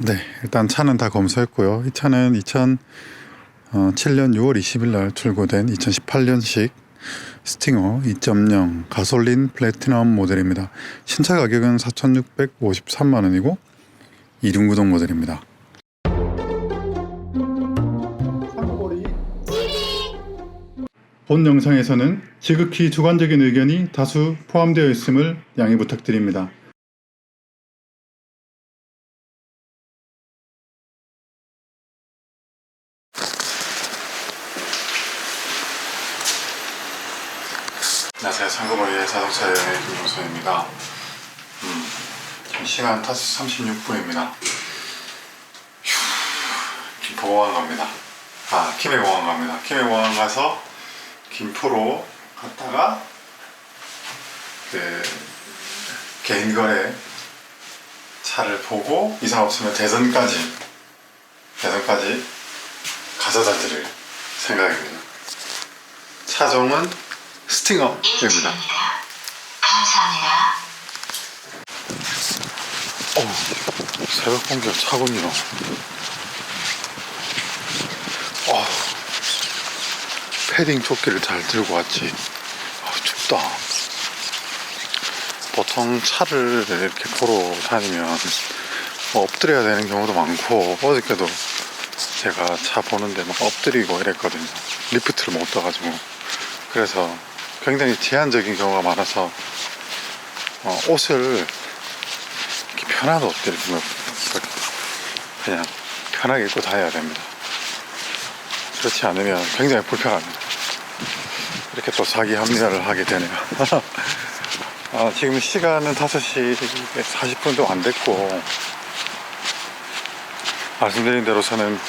네, 일단 차는 다 검수했고요. 이 차는 2007년 6월 20일 날 출고된 2018년식 스팅어 2.0 가솔린 플래티넘 모델입니다. 신차 가격은 4,653만 원이고 2륜구동 모델입니다. 본 영상에서는 지극히 주관적인 의견이 다수 포함되어 있음을 양해 부탁드립니다. 안녕하세요. 상금머리의 자동차 여행 김용수입니다. 시간 5시 36분입니다. 김포공항 갑니다. 김해공항 갑니다. 김해공항 가서 김포로 갔다가 개인거래 차를 보고 이상 없으면 대전까지 가져다 드릴 생각입니다. 차종은 스팅어입니다. 감사합니다. 새벽 공기가 차군요. 패딩 조끼를 잘 들고 왔지. 춥다. 보통 차를 이렇게 보러 다니면 엎드려야 되는 경우도 많고, 어저께도 제가 차 보는데 막 엎드리고 이랬거든요. 리프트를 못 떠가지고. 그래서 굉장히 제한적인 경우가 많아서 옷을 이렇게 편한 옷들 그냥 편하게 입고 다녀야 됩니다. 그렇지 않으면 굉장히 불편합니다. 이렇게 또 자기 합리화를 하게 되네요. 지금 시간은 5시 40분도 안 됐고, 말씀드린 대로 저는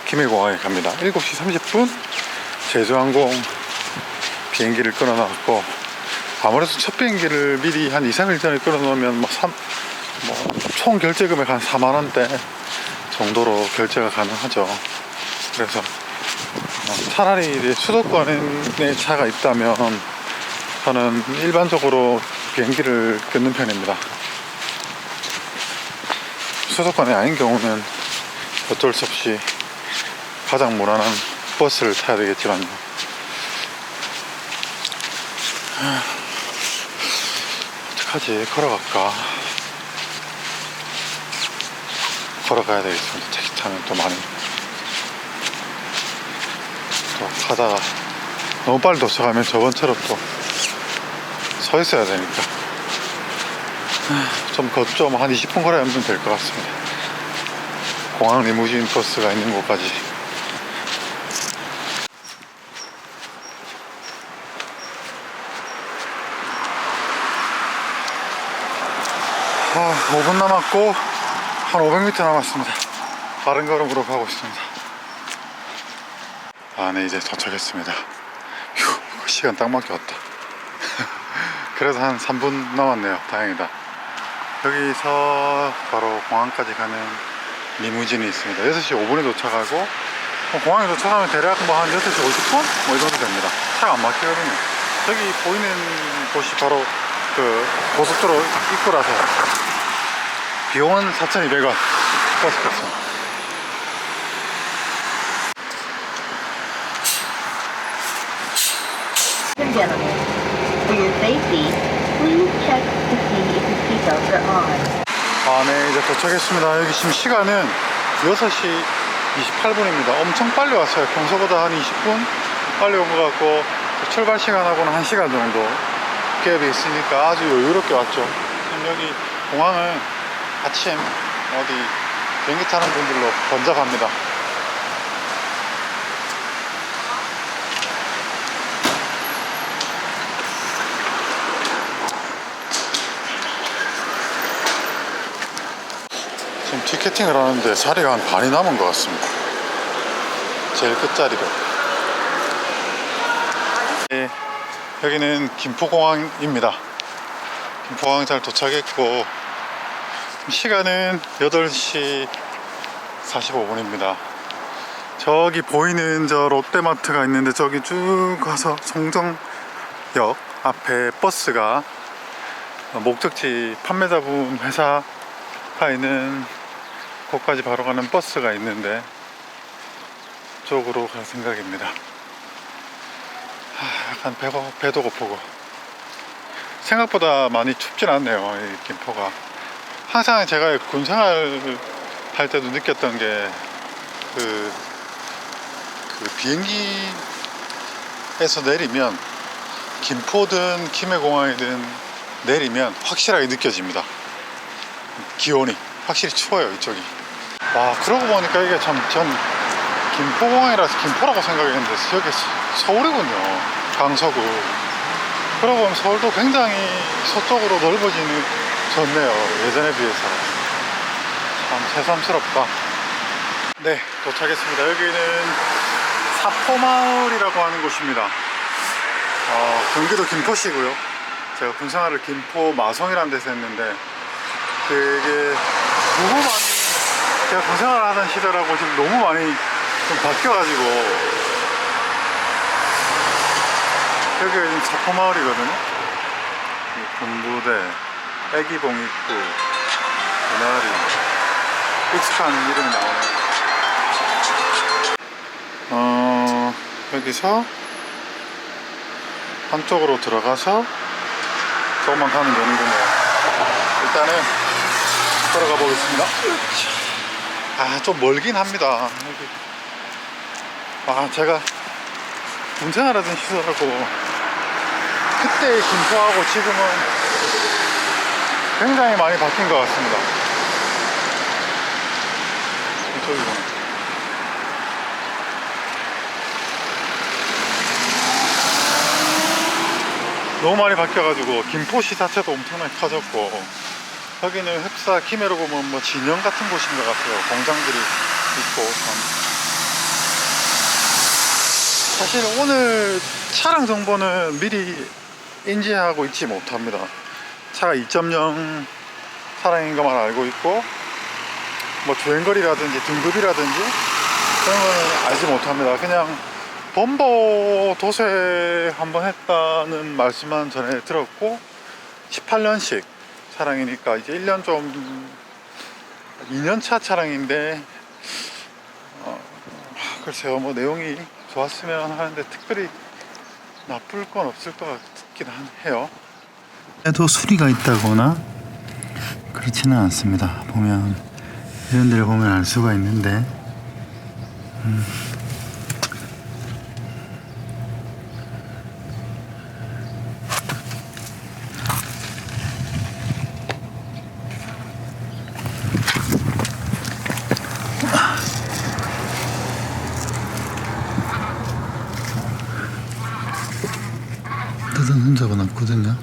김해공항에 갑니다. 7시 30분 제주항공 비행기를 끊어놨고, 아무래도 첫 비행기를 미리 한 2-3일 전에 끊어놓으면 총 결제 금액 한 4만원대 정도로 결제가 가능하죠. 그래서 차라리 수도권에 차가 있다면 저는 일반적으로 비행기를 끊는 편입니다. 수도권이 아닌 경우는 어쩔 수 없이 가장 무난한 버스를 타야 되겠지만요. 어떡하지? 걸어갈까? 걸어가야 되겠습니다. 택시 타면 또 많이 또 가다가 너무 빨리 도착하면 저번처럼 또 서 있어야 되니까 좀 한 20분 걸어야면 될 것 같습니다. 공항 리무진 버스가 있는 곳까지. 5분 남았고 한 500m 남았습니다. 바른 걸음으로 가고 있습니다. 네, 이제 도착했습니다. 휴, 시간 딱 맞게 왔다. 그래서 한 3분 남았네요. 다행이다. 여기서 바로 공항까지 가는 리무진이 있습니다. 6시 5분에 도착하고, 공항에 도착하면 대략 한 6시 50분? 이 정도 됩니다. 차가 안 막히거든요. 저기 보이는 곳이 바로 그 고속도로 입구라서 비용은 4,200원 버스 값은. Gentlemen, for your safety, please check to see if your seatbelts are on. 네, 이제 도착했습니다. 여기 지금 시간은 6시 28분입니다. 엄청 빨리 왔어요. 평소보다 한 20분 빨리 온 것 같고, 출발 시간하고는 1시간 정도 갭이 있으니까 아주 여유롭게 왔죠. 지금 여기 공항은 아침 비행기 타는 분들로 번잡합니다. 지금 티켓팅을 하는데 자리가 한 반이 남은 것 같습니다. 제일 끝자리로. 네, 여기는 김포공항입니다. 김포공항 잘 도착했고, 시간은 8시 45분입니다. 저기 보이는 저 롯데마트가 있는데, 저기 쭉 가서 송정역 앞에 버스가 목적지 판매자분 회사가 있는 거기까지 바로 가는 버스가 있는데 쪽으로 갈 생각입니다. 약간 배도 고프고 생각보다 많이 춥진 않네요. 이 김포가. 항상 제가 군생활 할 때도 느꼈던 게 그 비행기에서 내리면 김포든 김해공항이든 내리면 확실하게 느껴집니다. 기온이 확실히 추워요 이쪽이. 와, 그러고 보니까 이게 전 김포공항이라서 김포라고 생각했는데 여기 서울이군요. 강서구. 그러고 보면 서울도 굉장히 서쪽으로 넓어졌네요. 예전에 비해서. 참 새삼스럽다. 네, 도착했습니다. 여기는 사포마을이라고 하는 곳입니다. 경기도 김포시고요. 제가 군생활을 김포 마성이라는 데서 했는데 되게 너무 많이, 제가 군생활을 하던 시절하고 지금 너무 많이 좀 바뀌어가지고, 여기가 지금 사포마을이거든요. 군부대, 애기봉 입구, 개나리, 익숙한 이름이 나오네요. 여기서 한쪽으로 들어가서 조금만 가면 되는군요. 일단은 들어가 보겠습니다. 좀 멀긴 합니다. 제가 군생활하던 시절하고 그때의 김포하고 지금은 굉장히 많이 바뀐 것 같습니다. 이쪽이구나. 너무 많이 바뀌어가지고 김포시 자체도 엄청나게 커졌고, 여기는 흡사 김해로 보면 뭐 진영 같은 곳인 것 같아요. 공장들이 있고. 사실 오늘 차량 정보는 미리 인지하고 있지 못합니다. 차가 2.0 차량인 것만 알고 있고, 뭐 주행거리라든지 등급이라든지 그런 거는 알지 못합니다. 그냥 범버 도세 한번 했다는 말씀만 전에 들었고, 18년식 차량이니까 이제 1년 좀 2년차 차량인데 글쎄요, 뭐 내용이 좋았으면 하는데 특별히 나쁠 건 없을 것 같긴 해요. 그래도 수리가 있다거나 그렇지는 않습니다. 보면 이런 데를 보면 알 수가 있는데 뜯은 흔적은 없거든요.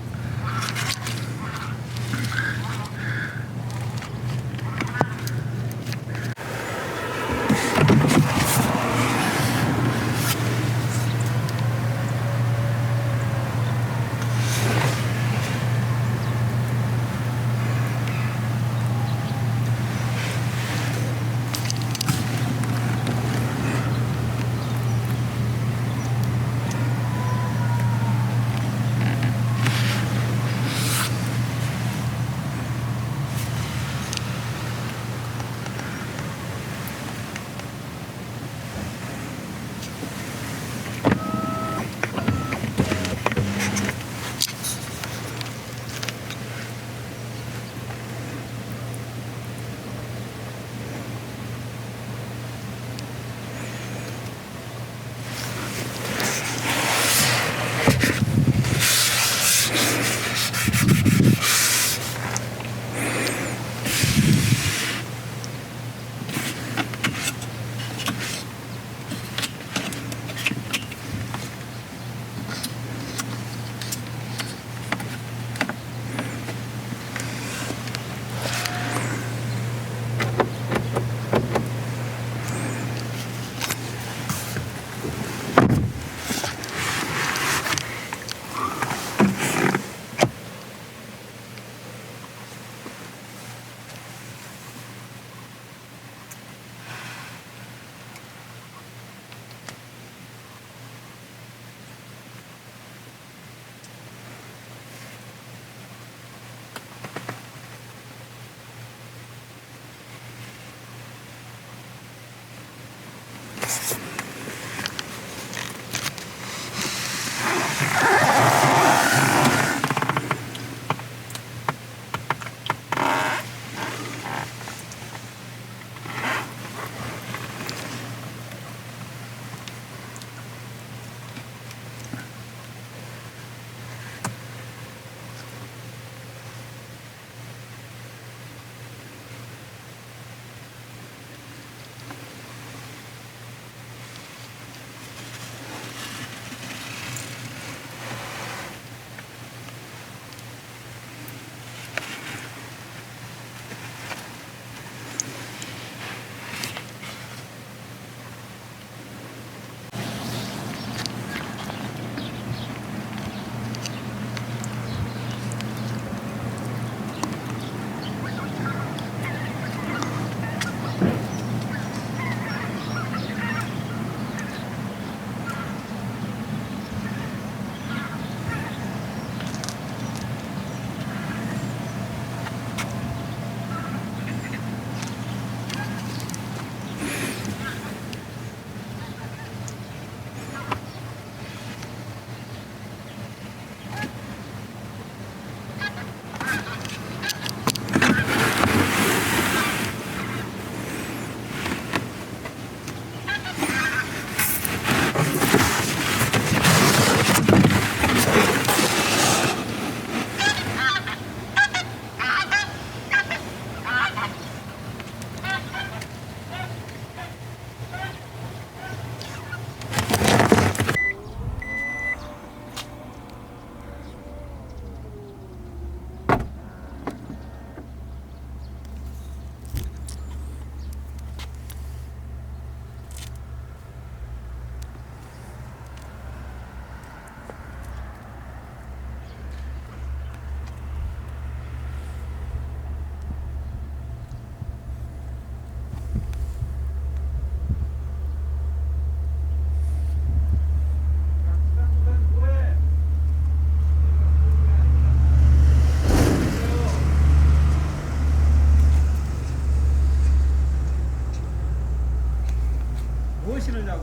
실으냐고.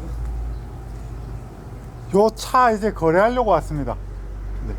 요 차 이제 거래하려고 왔습니다. 네.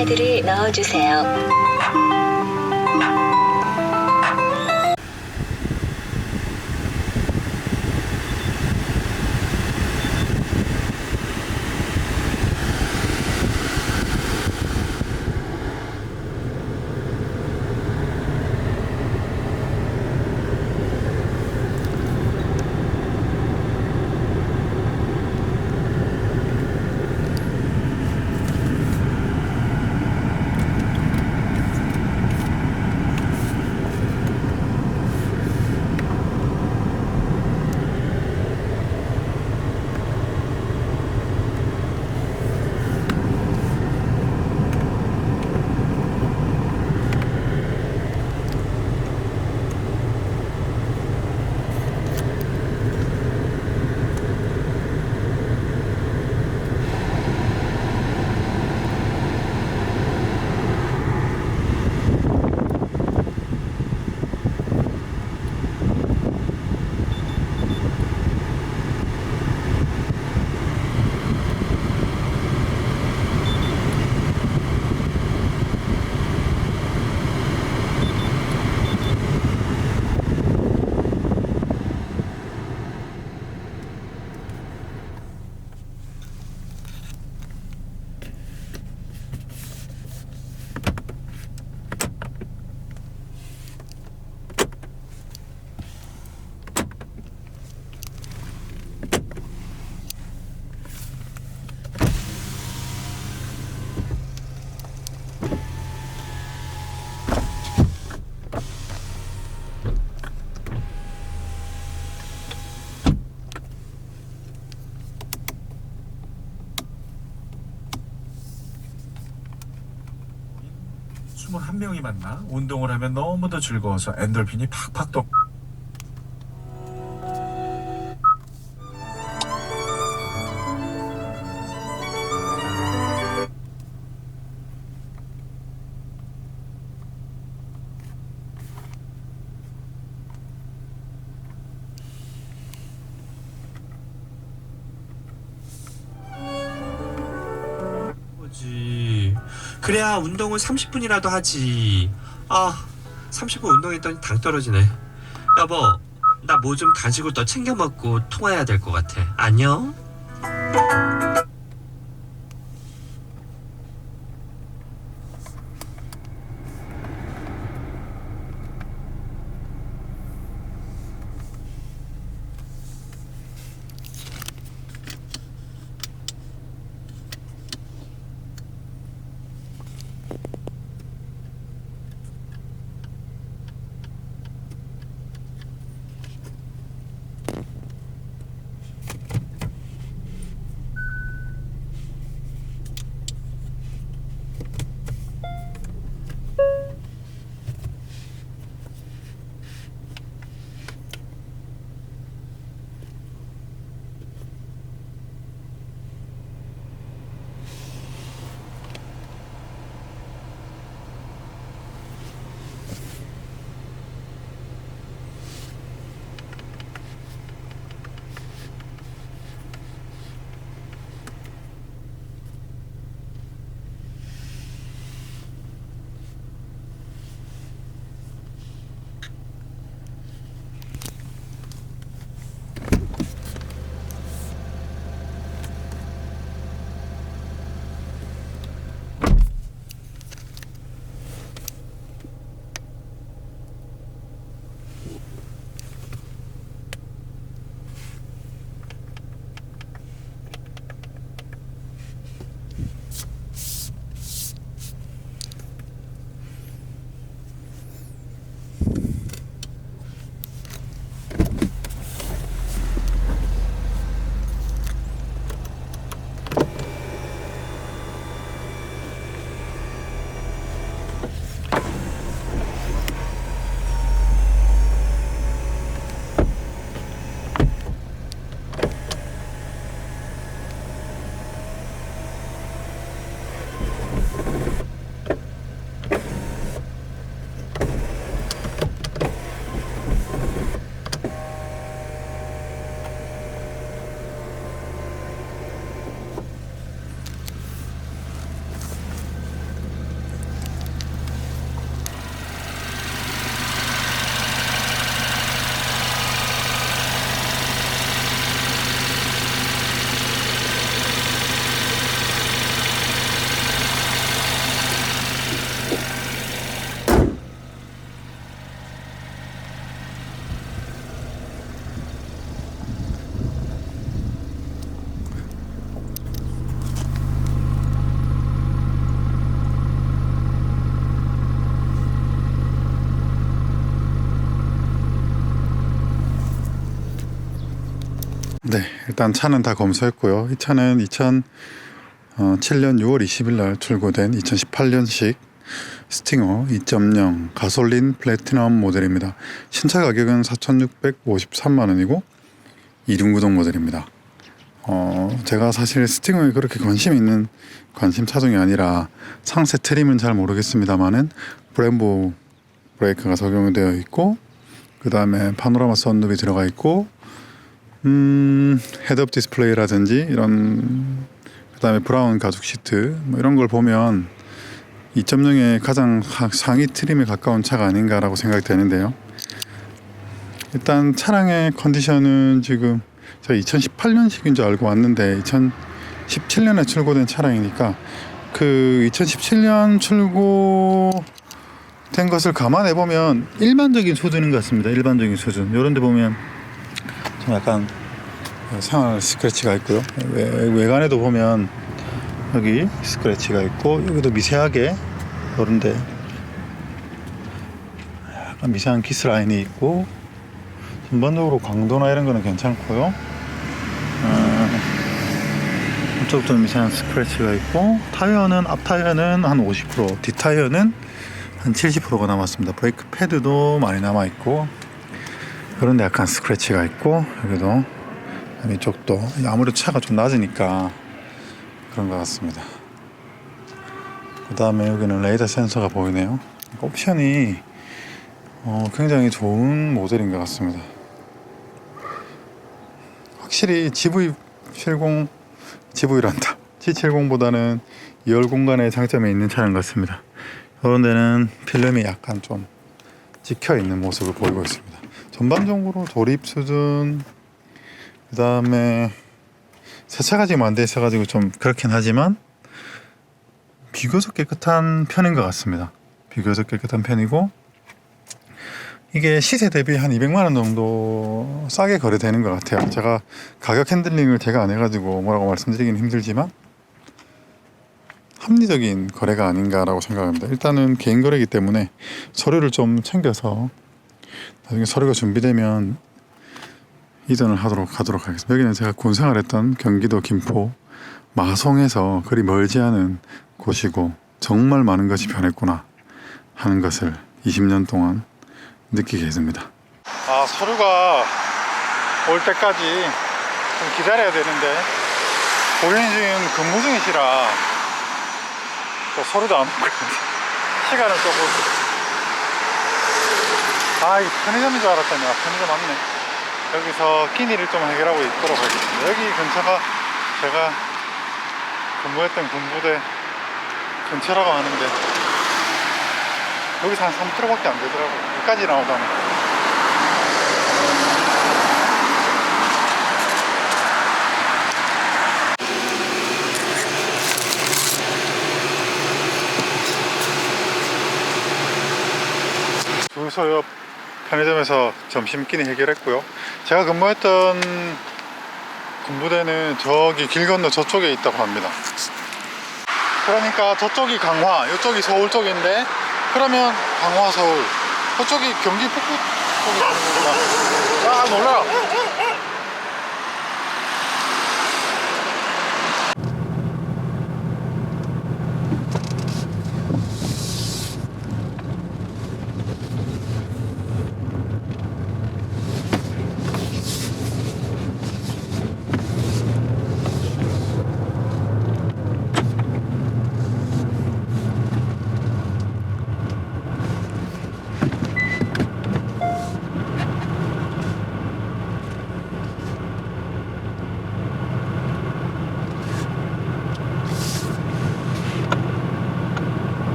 카드를 넣어주세요. 한 명이 만나 운동을 하면 너무도 즐거워서 엔돌핀이 팍팍 돋. 거지. 그래야 운동은 30분이라도 하지. 아, 30분 운동했더니 당 떨어지네. 여보, 나 뭐 좀 간식을 더 챙겨 먹고 통화해야 될 것 같아. 안녕? 일단 차는 다 검수했고요. 이 차는 2007년 6월 20일 날 출고된 2018년식 스팅어 2.0 가솔린 플래티넘 모델입니다. 신차 가격은 4,653만 원이고 이륜구동 모델입니다. 제가 사실 스팅어에 그렇게 관심 있는 관심 차종이 아니라 상세 트림은 잘 모르겠습니다만은 브렘보 브레이크가 적용되어 있고, 그 다음에 파노라마 선루프이 들어가 있고, 헤드업 디스플레이라든지 이런, 그 다음에 브라운 가죽 시트 뭐 이런 걸 보면 2.0의 가장 상위 트림에 가까운 차가 아닌가라고 생각이 되는데요. 일단 차량의 컨디션은 지금 제가 2018년식인 줄 알고 왔는데 2017년에 출고된 차량이니까 그 2017년 출고된 것을 감안해 보면 일반적인 수준인 것 같습니다. 일반적인 수준. 이런 데 보면 좀 약간 생활 스크래치가 있고요. 외관에도 보면 여기 스크래치가 있고, 여기도 미세하게 이런데 약간 미세한 키스 라인이 있고, 전반적으로 광도나 이런 거는 괜찮고요. 이쪽도 미세한 스크래치가 있고, 타이어는 앞 타이어는 한 50%, 뒷 타이어는 한 70%가 남았습니다. 브레이크 패드도 많이 남아 있고, 그런데 약간 스크래치가 있고, 여기도 이쪽도 아무래도 차가 좀 낮으니까 그런 것 같습니다. 그 다음에 여기는 레이더 센서가 보이네요. 옵션이 굉장히 좋은 모델인 것 같습니다. 확실히 G70보다는 2열 공간에 장점이 있는 차량 같습니다. 이런 데는 필름이 약간 좀 찍혀 있는 모습을 보이고 있습니다. 전반적으로 조립 수준, 그 다음에 세차가 지금 안 돼 있어가지고 좀 그렇긴 하지만 비교적 깨끗한 편인 것 같습니다. 비교적 깨끗한 편이고, 이게 시세 대비 한 200만원 정도 싸게 거래되는 것 같아요. 제가 가격 핸들링을 제가 안 해가지고 뭐라고 말씀드리긴 힘들지만 합리적인 거래가 아닌가라고 생각합니다. 일단은 개인 거래이기 때문에 서류를 좀 챙겨서 나중에 서류가 준비되면 이전을 가도록 하겠습니다. 여기는 제가 군 생활했던 경기도 김포 마송에서 그리 멀지 않은 곳이고, 정말 많은 것이 변했구나 하는 것을 20년 동안 느끼게 됩니다. 서류가 올 때까지 좀 기다려야 되는데 고객님 지금 근무 중이시라 또 서류도 안 오고 시간을 조금 이 편의점인 줄 알았더니 편의점 맞네. 여기서 끼니를 좀 해결하고 있도록 하겠습니다. 여기 근처가 제가 근무했던 군부대 근처라고 하는데 여기서 한 3km밖에 안 되더라고요. 여기까지 나오다니. 주소 옆 편의점에서 점심끼니 해결했고요. 제가 근무했던 군부대는 저기 길 건너 저쪽에 있다고 합니다. 그러니까 저쪽이 강화, 이쪽이 서울 쪽인데, 그러면 강화 서울, 그쪽이 경기 북부 쪽이 되는 거구나. 놀라라.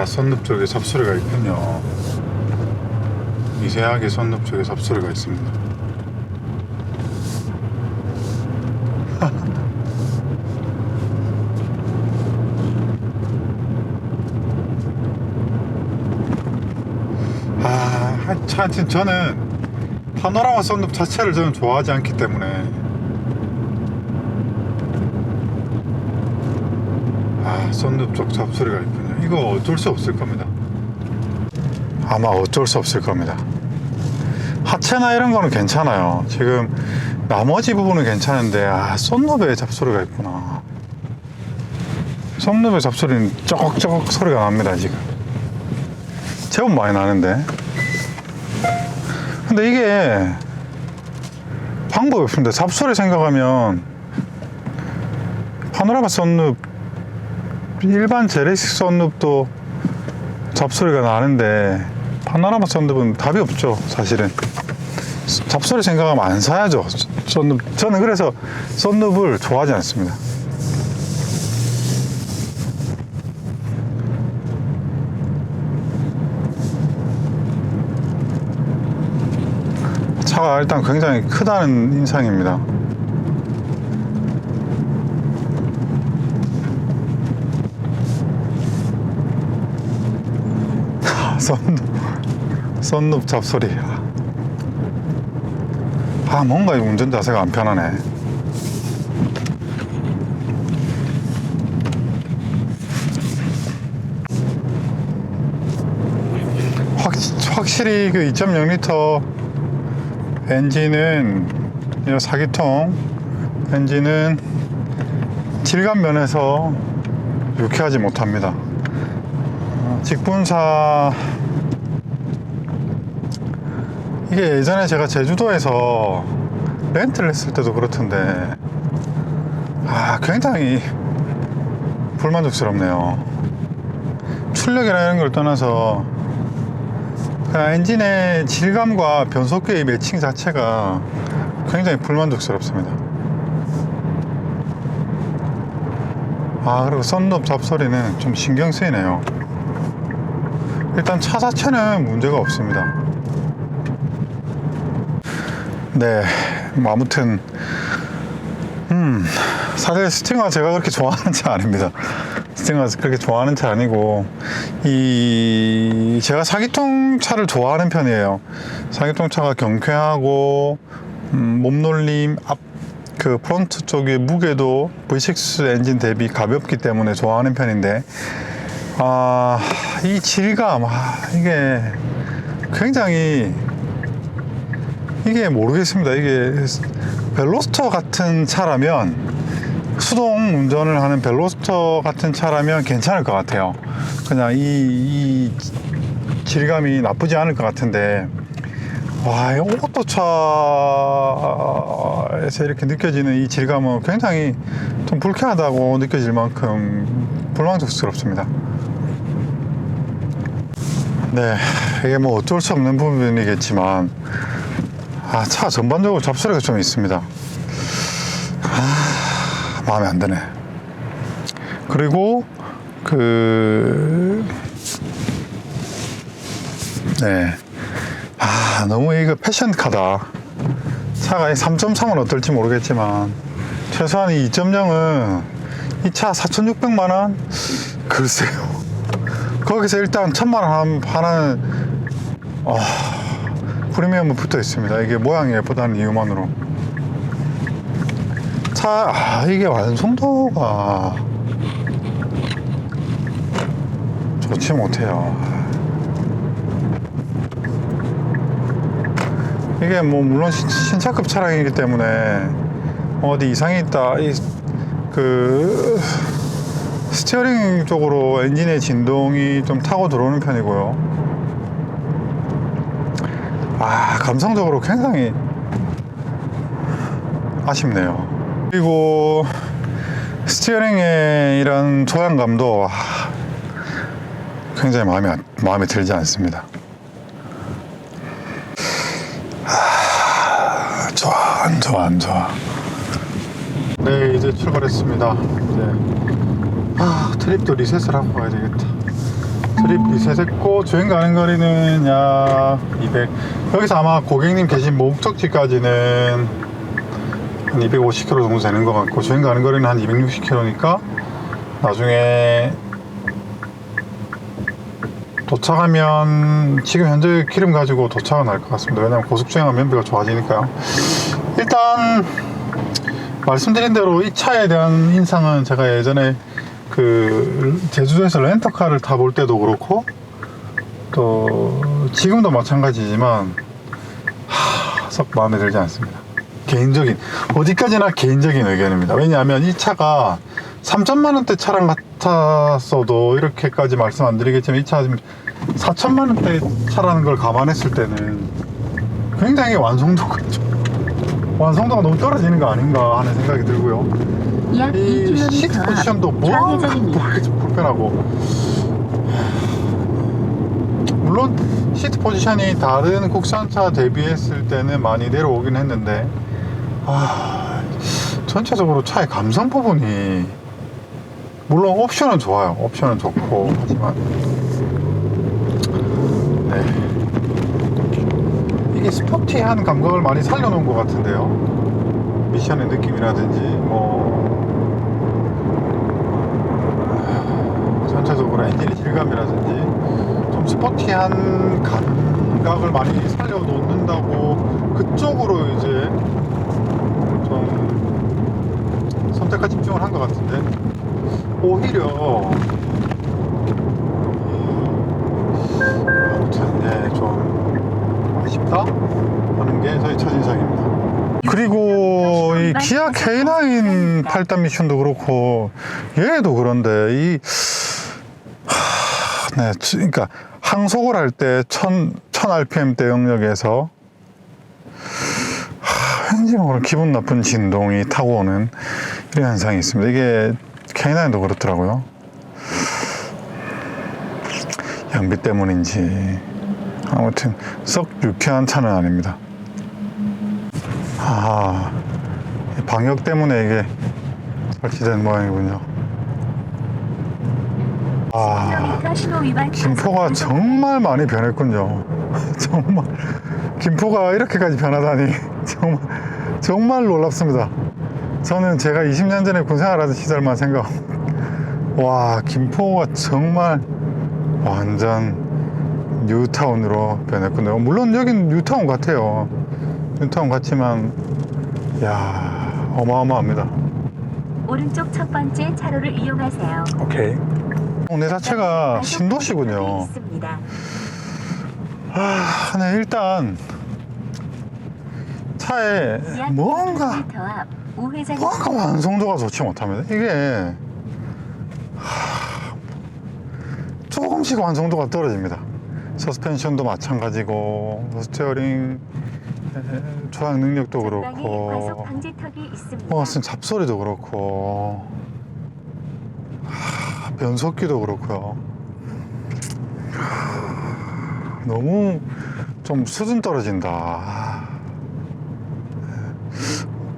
선룹 쪽에 섭소리가 있군요. 미세하게 선룹 쪽에 섭소리가 있습니다. 하여튼 저는 파노라마 썬루프 자체를 저는 좋아하지 않기 때문에. 아, 썬루프 쪽 잡소리가 있군요. 이거 어쩔 수 없을 겁니다. 아마 어쩔 수 없을 겁니다. 하체나 이런 거는 괜찮아요. 지금 나머지 부분은 괜찮은데, 아, 썬루프에 잡소리가 있구나. 썬루프의 잡소리는 쩌걱쩌걱 소리가 납니다. 지금 제법 많이 나는데. 근데 이게 방법이 없습니다. 잡소리 생각하면 파노라마 썬루프, 일반 제네시스 썬루프도 잡소리가 나는데 파노라마 썬루프는 답이 없죠. 사실은 잡소리 생각하면 안 사야죠. 썬루프. 저는 그래서 썬루프를 좋아하지 않습니다. 차가 일단 굉장히 크다는 인상입니다. 썬루프 잡소리. 아, 뭔가 이 운전 자세가 안 편하네. 확실히 그 2.0L 엔진은, 이 4기통 엔진은 질감 면에서 유쾌하지 못합니다. 직분사, 이게 예전에 제가 제주도에서 렌트를 했을 때도 그렇던데, 아, 굉장히 불만족스럽네요. 출력이나 이런 걸 떠나서 그냥 엔진의 질감과 변속기의 매칭 자체가 굉장히 불만족스럽습니다. 아, 그리고 썬루프 잡소리는 좀 신경 쓰이네요. 일단 차 자체는 문제가 없습니다. 네, 뭐 아무튼 사실 스팅어가 제가 그렇게 좋아하는 차 아닙니다. 스팅어가 그렇게 좋아하는 차 아니고, 제가 4기통 차를 좋아하는 편이에요. 4기통 차가 경쾌하고 몸놀림, 그 프론트 쪽의 무게도 V6 엔진 대비 가볍기 때문에 좋아하는 편인데, 이 질감, 이게 굉장히, 이게 모르겠습니다. 이게 벨로스터 같은 차라면, 수동 운전을 하는 벨로스터 같은 차라면 괜찮을 것 같아요. 그냥 이 질감이 나쁘지 않을 것 같은데, 와, 이 오토차에서 이렇게 느껴지는 이 질감은 굉장히 좀 불쾌하다고 느껴질 만큼 불만족스럽습니다. 네, 이게 뭐 어쩔 수 없는 부분이겠지만, 차 전반적으로 잡소리가 좀 있습니다. 마음에 안 드네. 그리고 너무 이거 패션카다. 차가 3.3은 어떨지 모르겠지만 최소한 2.0은 이 차 4,600만원? 글쎄요. 거기서 일단 1,000만원 하나는 프리미엄은 붙어 있습니다. 이게 모양이 예쁘다는 이유만으로. 이게 완성도가 좋지 못해요. 이게 뭐 물론 신차급 차량이기 때문에 어디 이상이 있다, 그 스티어링 쪽으로 엔진의 진동이 좀 타고 들어오는 편이고요. 감성적으로 굉장히 아쉽네요. 그리고 스티어링의 이런 조향감도 굉장히 마음에 들지 않습니다. 안 좋아. 네, 이제 출발했습니다. 이제 트립도 리셋을 하고 가야 되겠다. 트립 리셋했고, 주행 가는 거리는 약 200. 여기서 아마 고객님 계신 목적지까지는 한 250km 정도 되는 것 같고, 주행 가는 거리는 한 260km니까 나중에 도착하면 지금 현재 기름 가지고 도착은 할 것 같습니다. 왜냐면 고속주행하면 면비가 좋아지니까요. 일단 말씀드린 대로 이 차에 대한 인상은 제가 예전에 그 제주도에서 렌터카를 타볼 때도 그렇고 또 지금도 마찬가지지만 썩 마음에 들지 않습니다. 개인적인, 어디까지나 개인적인 의견입니다. 왜냐하면 이 차가 3천만원대 차량 같았어도 이렇게까지 말씀 안 드리겠지만 이 차 4천만원대 차라는 걸 감안했을 때는 굉장히 완성도가 너무 떨어지는 거 아닌가 하는 생각이 들고요. 약 이 2km 시트 포지션도 앞 뭔가 좌회전입니다. 모르겠지 불편하고, 물론 시트 포지션이 다른 국산차 대비했을 때는 많이 내려오긴 했는데 전체적으로 차의 감성 부분이, 물론 옵션은 좋아요. 옵션은 좋고 하지만 네, 이게 스포티한 감각을 많이 살려놓은 것 같은데요. 미션의 느낌이라든지 전체적으로 엔진의 질감이라든지 좀 스포티한 감각을 많이 살려놓는다고 그쪽으로 이제 좀 선택과 집중을 한 것 같은데, 오히려 아무튼 네, 좀 아쉽다 하는 게 저희 첫인상입니다. 그리고 이 기아 K9 8단 미션도 그렇고 얘도 그런데 네, 그러니까 항속을 할 때 1000rpm대 영역에서 왠지 모르는 기분 나쁜 진동이 타고 오는 이런 현상이 있습니다. 이게 K9도 그렇더라고요. 연비 때문인지 아무튼 썩 유쾌한 차는 아닙니다. 방역 때문에 이게 설치된 모양이군요. 김포가 정말 많이 변했군요. 김포가 이렇게까지 변하다니 정말 놀랍습니다. 저는 제가 20년 전에 군생활하던 시절만 와, 김포가 정말 완전 뉴타운으로 변했군요. 물론 여긴 뉴타운 같아요. 뉴타운 같지만 야, 어마어마합니다. 오른쪽 첫 번째 차로를 이용하세요. 오케이. 내 자체가 신도시군요. 있습니다. 네, 일단 차에 약 뭔가 2km 앞 우회전. 완성도가 좋지 못합니다. 이게 조금씩 완성도가 떨어집니다. 서스펜션도 마찬가지고 스티어링 조작 능력도 과속 그렇고 방지턱이 있습니다. 무슨 잡소리도 그렇고 변속기도 그렇고요. 너무 좀 수준 떨어진다.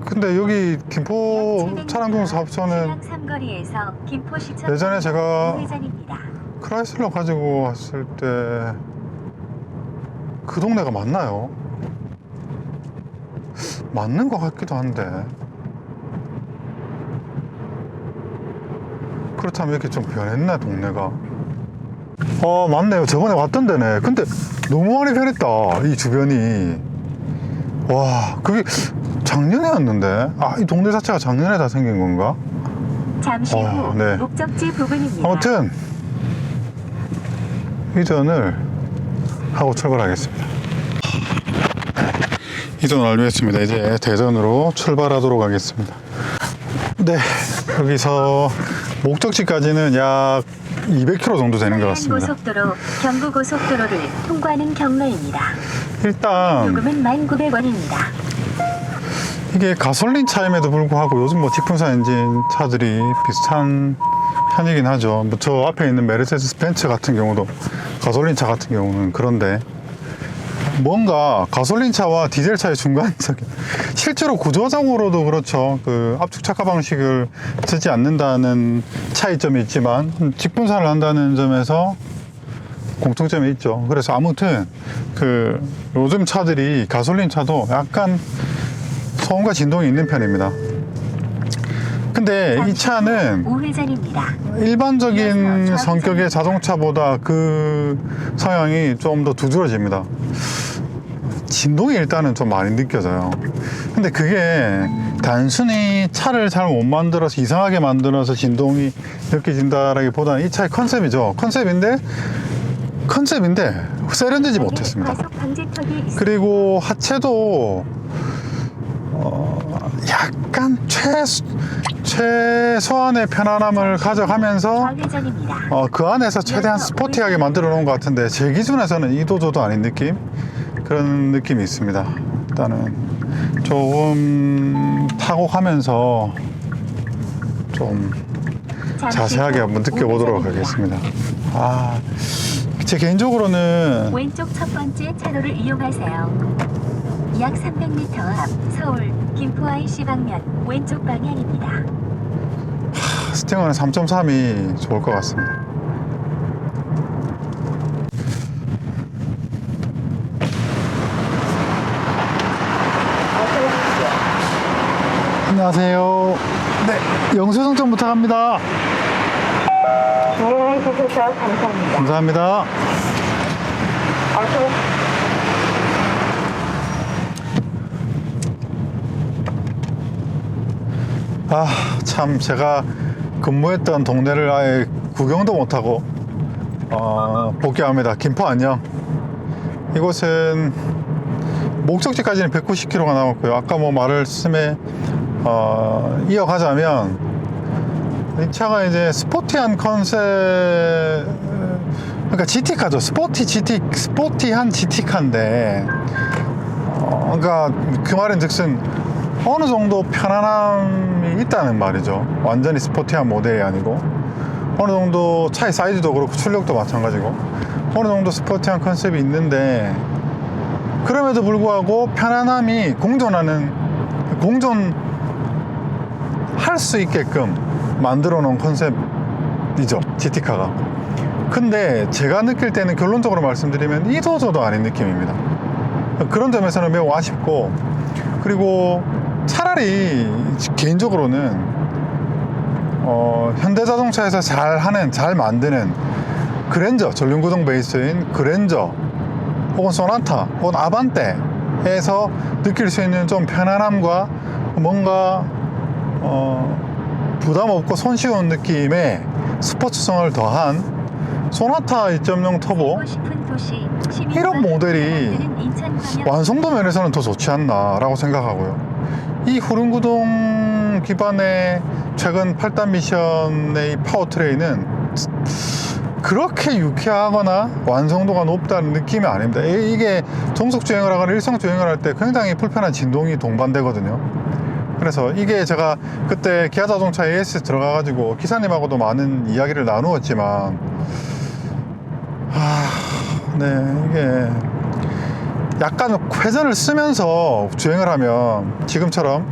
근데 여기 김포 차량동 사업소는 예전에 제가 크라이슬러 가지고 왔을 때 그 동네가 맞나요? 맞는 것 같기도 한데, 그렇다면 이렇게 좀 변했나 동네가? 맞네요. 저번에 왔던 데네. 근데 너무 많이 변했다, 이 주변이. 와, 그게 작년에 왔는데, 이 동네 자체가 작년에 다 생긴 건가? 잠시 후 네. 목적지 부근입니다. 아무튼 이전을 하고 출발하겠습니다. 이전 완료했습니다. 이제 대전으로 출발하도록 하겠습니다. 네, 여기서 목적지까지는 약 200km 정도 되는 것 같습니다. 고속도로, 경부고속도로를 통과하는 경로입니다. 일단 요금은 1,900원입니다. 이게 가솔린 차임에도 불구하고 요즘 직분사 엔진 차들이 비슷한 편이긴 하죠. 저 앞에 있는 메르세데스 벤츠 같은 경우도 가솔린 차 같은 경우는 그런데, 뭔가 가솔린 차와 디젤 차의 중간적인, 실제로 구조적으로도 그렇죠. 그 압축 착화 방식을 쓰지 않는다는 차이점이 있지만 직분사를 한다는 점에서 공통점이 있죠. 그래서 아무튼 그 요즘 차들이 가솔린 차도 약간 소음과 진동이 있는 편입니다. 근데 이 차는 우회전입니다. 일반적인 성격의 자동차보다 그 성향이 좀 더 두드러집니다. 진동이 일단은 좀 많이 느껴져요. 근데 그게 단순히 차를 잘 못 만들어서 이상하게 만들어서 진동이 느껴진다라기보다는 이 차의 컨셉이죠. 컨셉인데 세련되지 못했습니다. 과속 방지턱이 있습니다. 그리고 하체도 약간 최소한의 편안함을 가져가면서 좌회전입니다. 그 안에서 최대한 스포티하게 만들어 놓은 것 같은데 제 기준에서는 이도저도 아닌 느낌, 그런 느낌이 있습니다. 일단은 조금 타고 가면서 좀 자세하게 한번 느껴보도록 하겠습니다. 제 개인적으로는 왼쪽 첫 번째 차로를 이용하세요. 약 300m 앞 서울 김포 IC 방면 왼쪽 방향입니다. 스팅어는 3.3이 좋을 것 같습니다. 안녕하세요. 네, 영수증 좀 부탁합니다. 안녕해 주셔서 감사합니다. 감사합니다. 참 제가 근무했던 동네를 아예 구경도 못하고 복귀합니다. 김포 안녕. 이곳은 목적지까지는 190km가 남았고요. 아까 뭐 말씀에 이어가자면 이 차가 이제 스포티한 컨셉, 그러니까 GT카죠. 스포티한 GT카인데 그러니까 그 말인즉슨 어느 정도 편안함이 있다는 말이죠. 완전히 스포티한 모델이 아니고 어느 정도 차의 사이즈도 그렇고 출력도 마찬가지고 어느 정도 스포티한 컨셉이 있는데, 그럼에도 불구하고 편안함이 공존할 수 있게끔 만들어 놓은 컨셉이죠, GT카가. 근데 제가 느낄 때는 결론적으로 말씀드리면 이도저도 아닌 느낌입니다. 그런 점에서는 매우 아쉽고, 그리고 차라리 개인적으로는 현대자동차에서 잘 만드는 그랜저, 전륜구동 베이스인 그랜저 혹은 소나타 혹은 아반떼에서 느낄 수 있는 좀 편안함과 뭔가 부담 없고 손쉬운 느낌의 스포츠성을 더한 소나타 2.0 터보 이런 모델이 완성도 면에서는 더 좋지 않나 라고 생각하고요. 이 후륜구동 기반의 최근 8단 미션의 이 파워트레인은 그렇게 유쾌하거나 완성도가 높다는 느낌이 아닙니다. 이게 정속주행을 하거나 일상주행을 할 때 굉장히 불편한 진동이 동반되거든요. 그래서 이게 제가 그때 기아자동차 AS 들어가가지고 기사님하고도 많은 이야기를 나누었지만 네, 이게 약간 회전을 쓰면서 주행을 하면, 지금처럼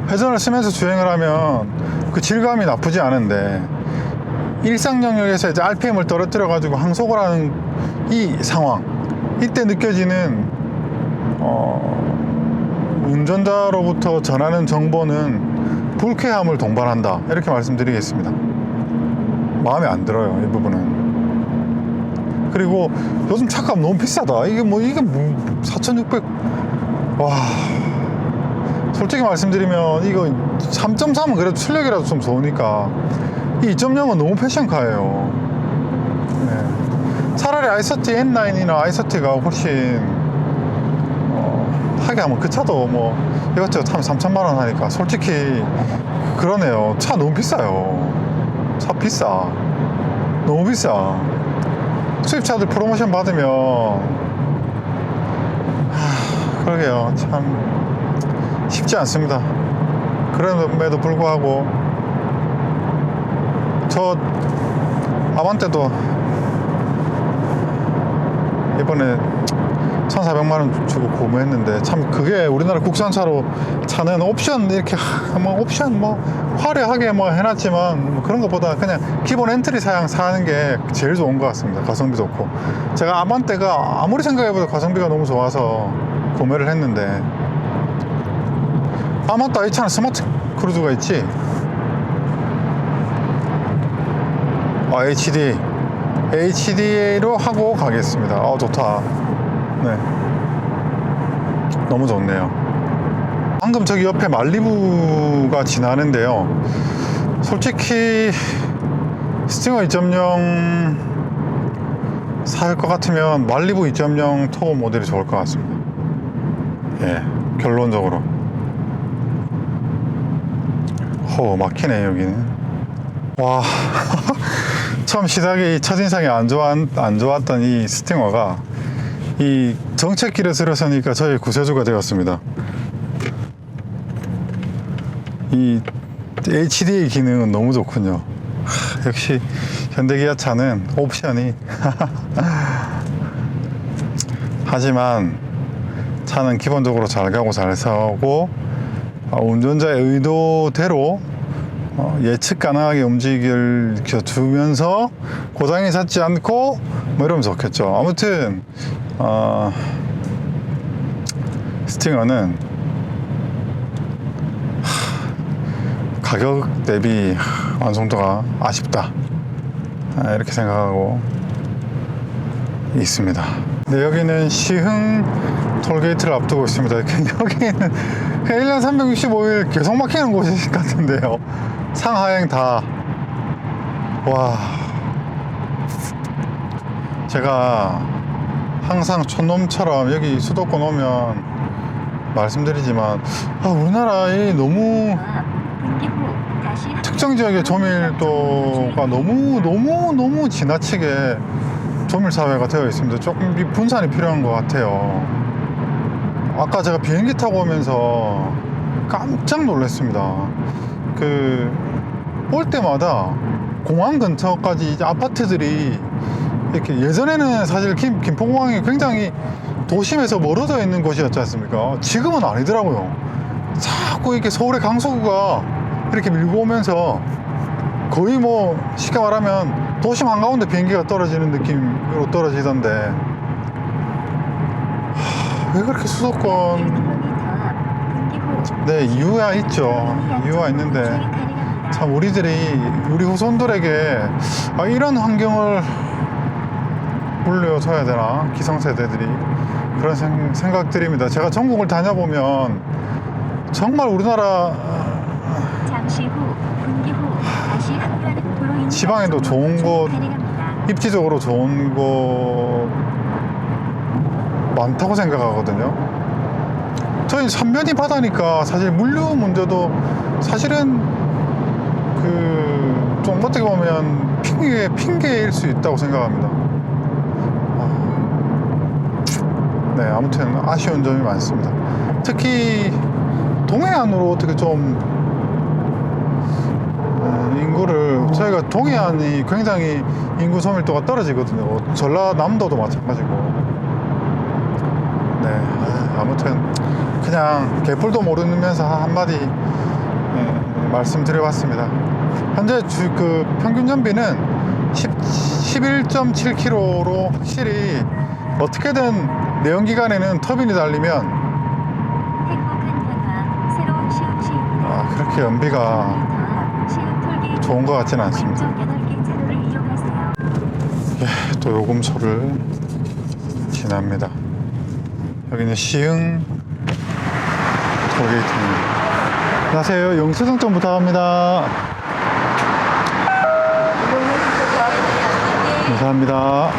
회전을 쓰면서 주행을 하면 그 질감이 나쁘지 않은데, 일상 영역에서 이제 RPM을 떨어뜨려 가지고 항속을 하는 이 상황, 이때 느껴지는 운전자로부터 전하는 정보는 불쾌함을 동반한다, 이렇게 말씀드리겠습니다. 마음에 안 들어요, 이 부분은. 그리고 요즘 차값 너무 비싸다. 이게 4,600. 와, 솔직히 말씀드리면 이거 3.3은 그래도 출력이라도 좀 좋으니까 이 2.0은 너무 패션카예요. 네. 차라리 i30 N9이나 i30가 훨씬 하게 하면 그 차도 뭐 이것저것 하면 3,000만 원 하니까 솔직히 그러네요. 차 너무 비싸요. 차 비싸. 너무 비싸. 수입차들 프로모션 받으면 그러게요. 참 쉽지 않습니다. 그럼에도 불구하고 저 아반떼도 이번에 1,400만원 주고 구매했는데, 참 그게 우리나라 국산차로 차는 옵션 이렇게 옵션 화려하게 해놨지만 그런 것보다 그냥 기본 엔트리 사양 사는 게 제일 좋은 것 같습니다. 가성비 좋고. 제가 아반떼가 아무리 생각해봐도 가성비가 너무 좋아서 구매를 했는데 아 맞다, 이 차는 스마트 크루즈가 있지. HD로 하고 가겠습니다. 좋다. 네, 너무 좋네요. 방금 저기 옆에 말리부가 지나는데요, 솔직히 스팅어 2.0 살 것 같으면 말리부 2.0 터보 모델이 좋을 것 같습니다. 예, 결론적으로. 막히네 여기는. 와 처음 시작에 이 첫인상이 안 좋았던 이 스팅어가 이 정체길에 들어서니까 저희 구세주가 되었습니다. 이 HD의 기능은 너무 좋군요. 역시 현대기아차는 옵션이 하지만 차는 기본적으로 잘 가고 잘 서고 운전자의 의도대로 예측 가능하게 움직여주면서 고장이 닿지 않고 뭐 이러면 좋겠죠. 아무튼 스팅어는 가격 대비 완성도가 아쉽다, 이렇게 생각하고 있습니다. 네, 여기는 시흥 톨게이트를 앞두고 있습니다. 여기는 1년 365일 계속 막히는 곳 같은데요. 상하행 다. 와, 제가 항상 촌놈처럼 여기 수도권 오면 말씀드리지만 우리나라에 너무 분기 후 다시 특정 지역의 조밀도가 너무 지나치게 조밀 사회가 되어 있습니다. 조금 이 분산이 필요한 것 같아요. 아까 제가 비행기 타고 오면서 깜짝 놀랐습니다. 올 때마다 공항 근처까지 이제 아파트들이 이렇게, 예전에는 사실 김포공항이 굉장히 도심에서 멀어져 있는 곳이었지 않습니까? 지금은 아니더라고요. 자꾸 이렇게 서울의 강서구가 이렇게 밀고 오면서 거의 뭐 쉽게 말하면 도심 한가운데 비행기가 떨어지는 느낌으로 떨어지던데, 왜 그렇게 수도권. 1km 앞 분기 후 네, 이유가 있죠. 이유가 있는데 참 우리 후손들에게 이런 환경을 물려줘야 되나, 기성세대들이. 그런 생각들입니다. 제가 전국을 다녀보면 정말 우리나라 잠시 후 분기 후 다시 합류하는 도로인 지방에도 좋은 곳, 입지적으로 좋은 곳 많다고 생각하거든요. 저희 삼면이 바다니까 사실 물류 문제도 사실은 좀 어떻게 보면 핑계일 수 있다고 생각합니다. 네, 아무튼 아쉬운 점이 많습니다. 특히 동해안으로 어떻게 좀 인구를, 저희가 동해안이 굉장히 인구 소밀도가 떨어지거든요. 전라남도도 마찬가지고. 네, 아무튼 그냥 개뿔도 모르면서 한마디 말씀드려봤습니다. 현재 평균 연비는 11.7km로 확실히 어떻게든 내연기관에는 터빈이 달리면 행복한 변화 새로운 시흥시입니다. 그렇게 연비가 시흥 톨게이트 좋은 것 같지는 않습니다. 왼쪽 8개 차로를 이용하세요. 또 요금소를 지납니다. 여기는 시흥 톨게이트입니다. 안녕하세요. 영수증 좀 부탁합니다. 감사합니다.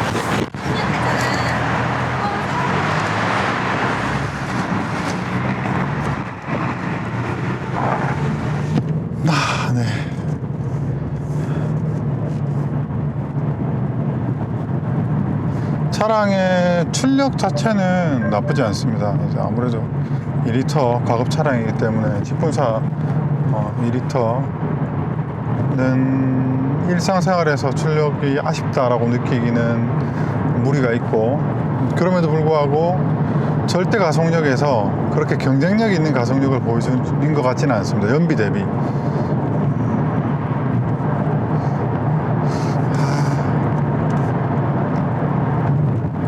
네. 차량의 출력 자체는 나쁘지 않습니다. 이제 아무래도 2리터 가급 차량이기 때문에 직분사 2리터는 일상생활에서 출력이 아쉽다라고 느끼기는 무리가 있고, 그럼에도 불구하고 절대 가속력에서 그렇게 경쟁력 있는 가속력을 보여주는 것 같지는 않습니다. 연비 대비.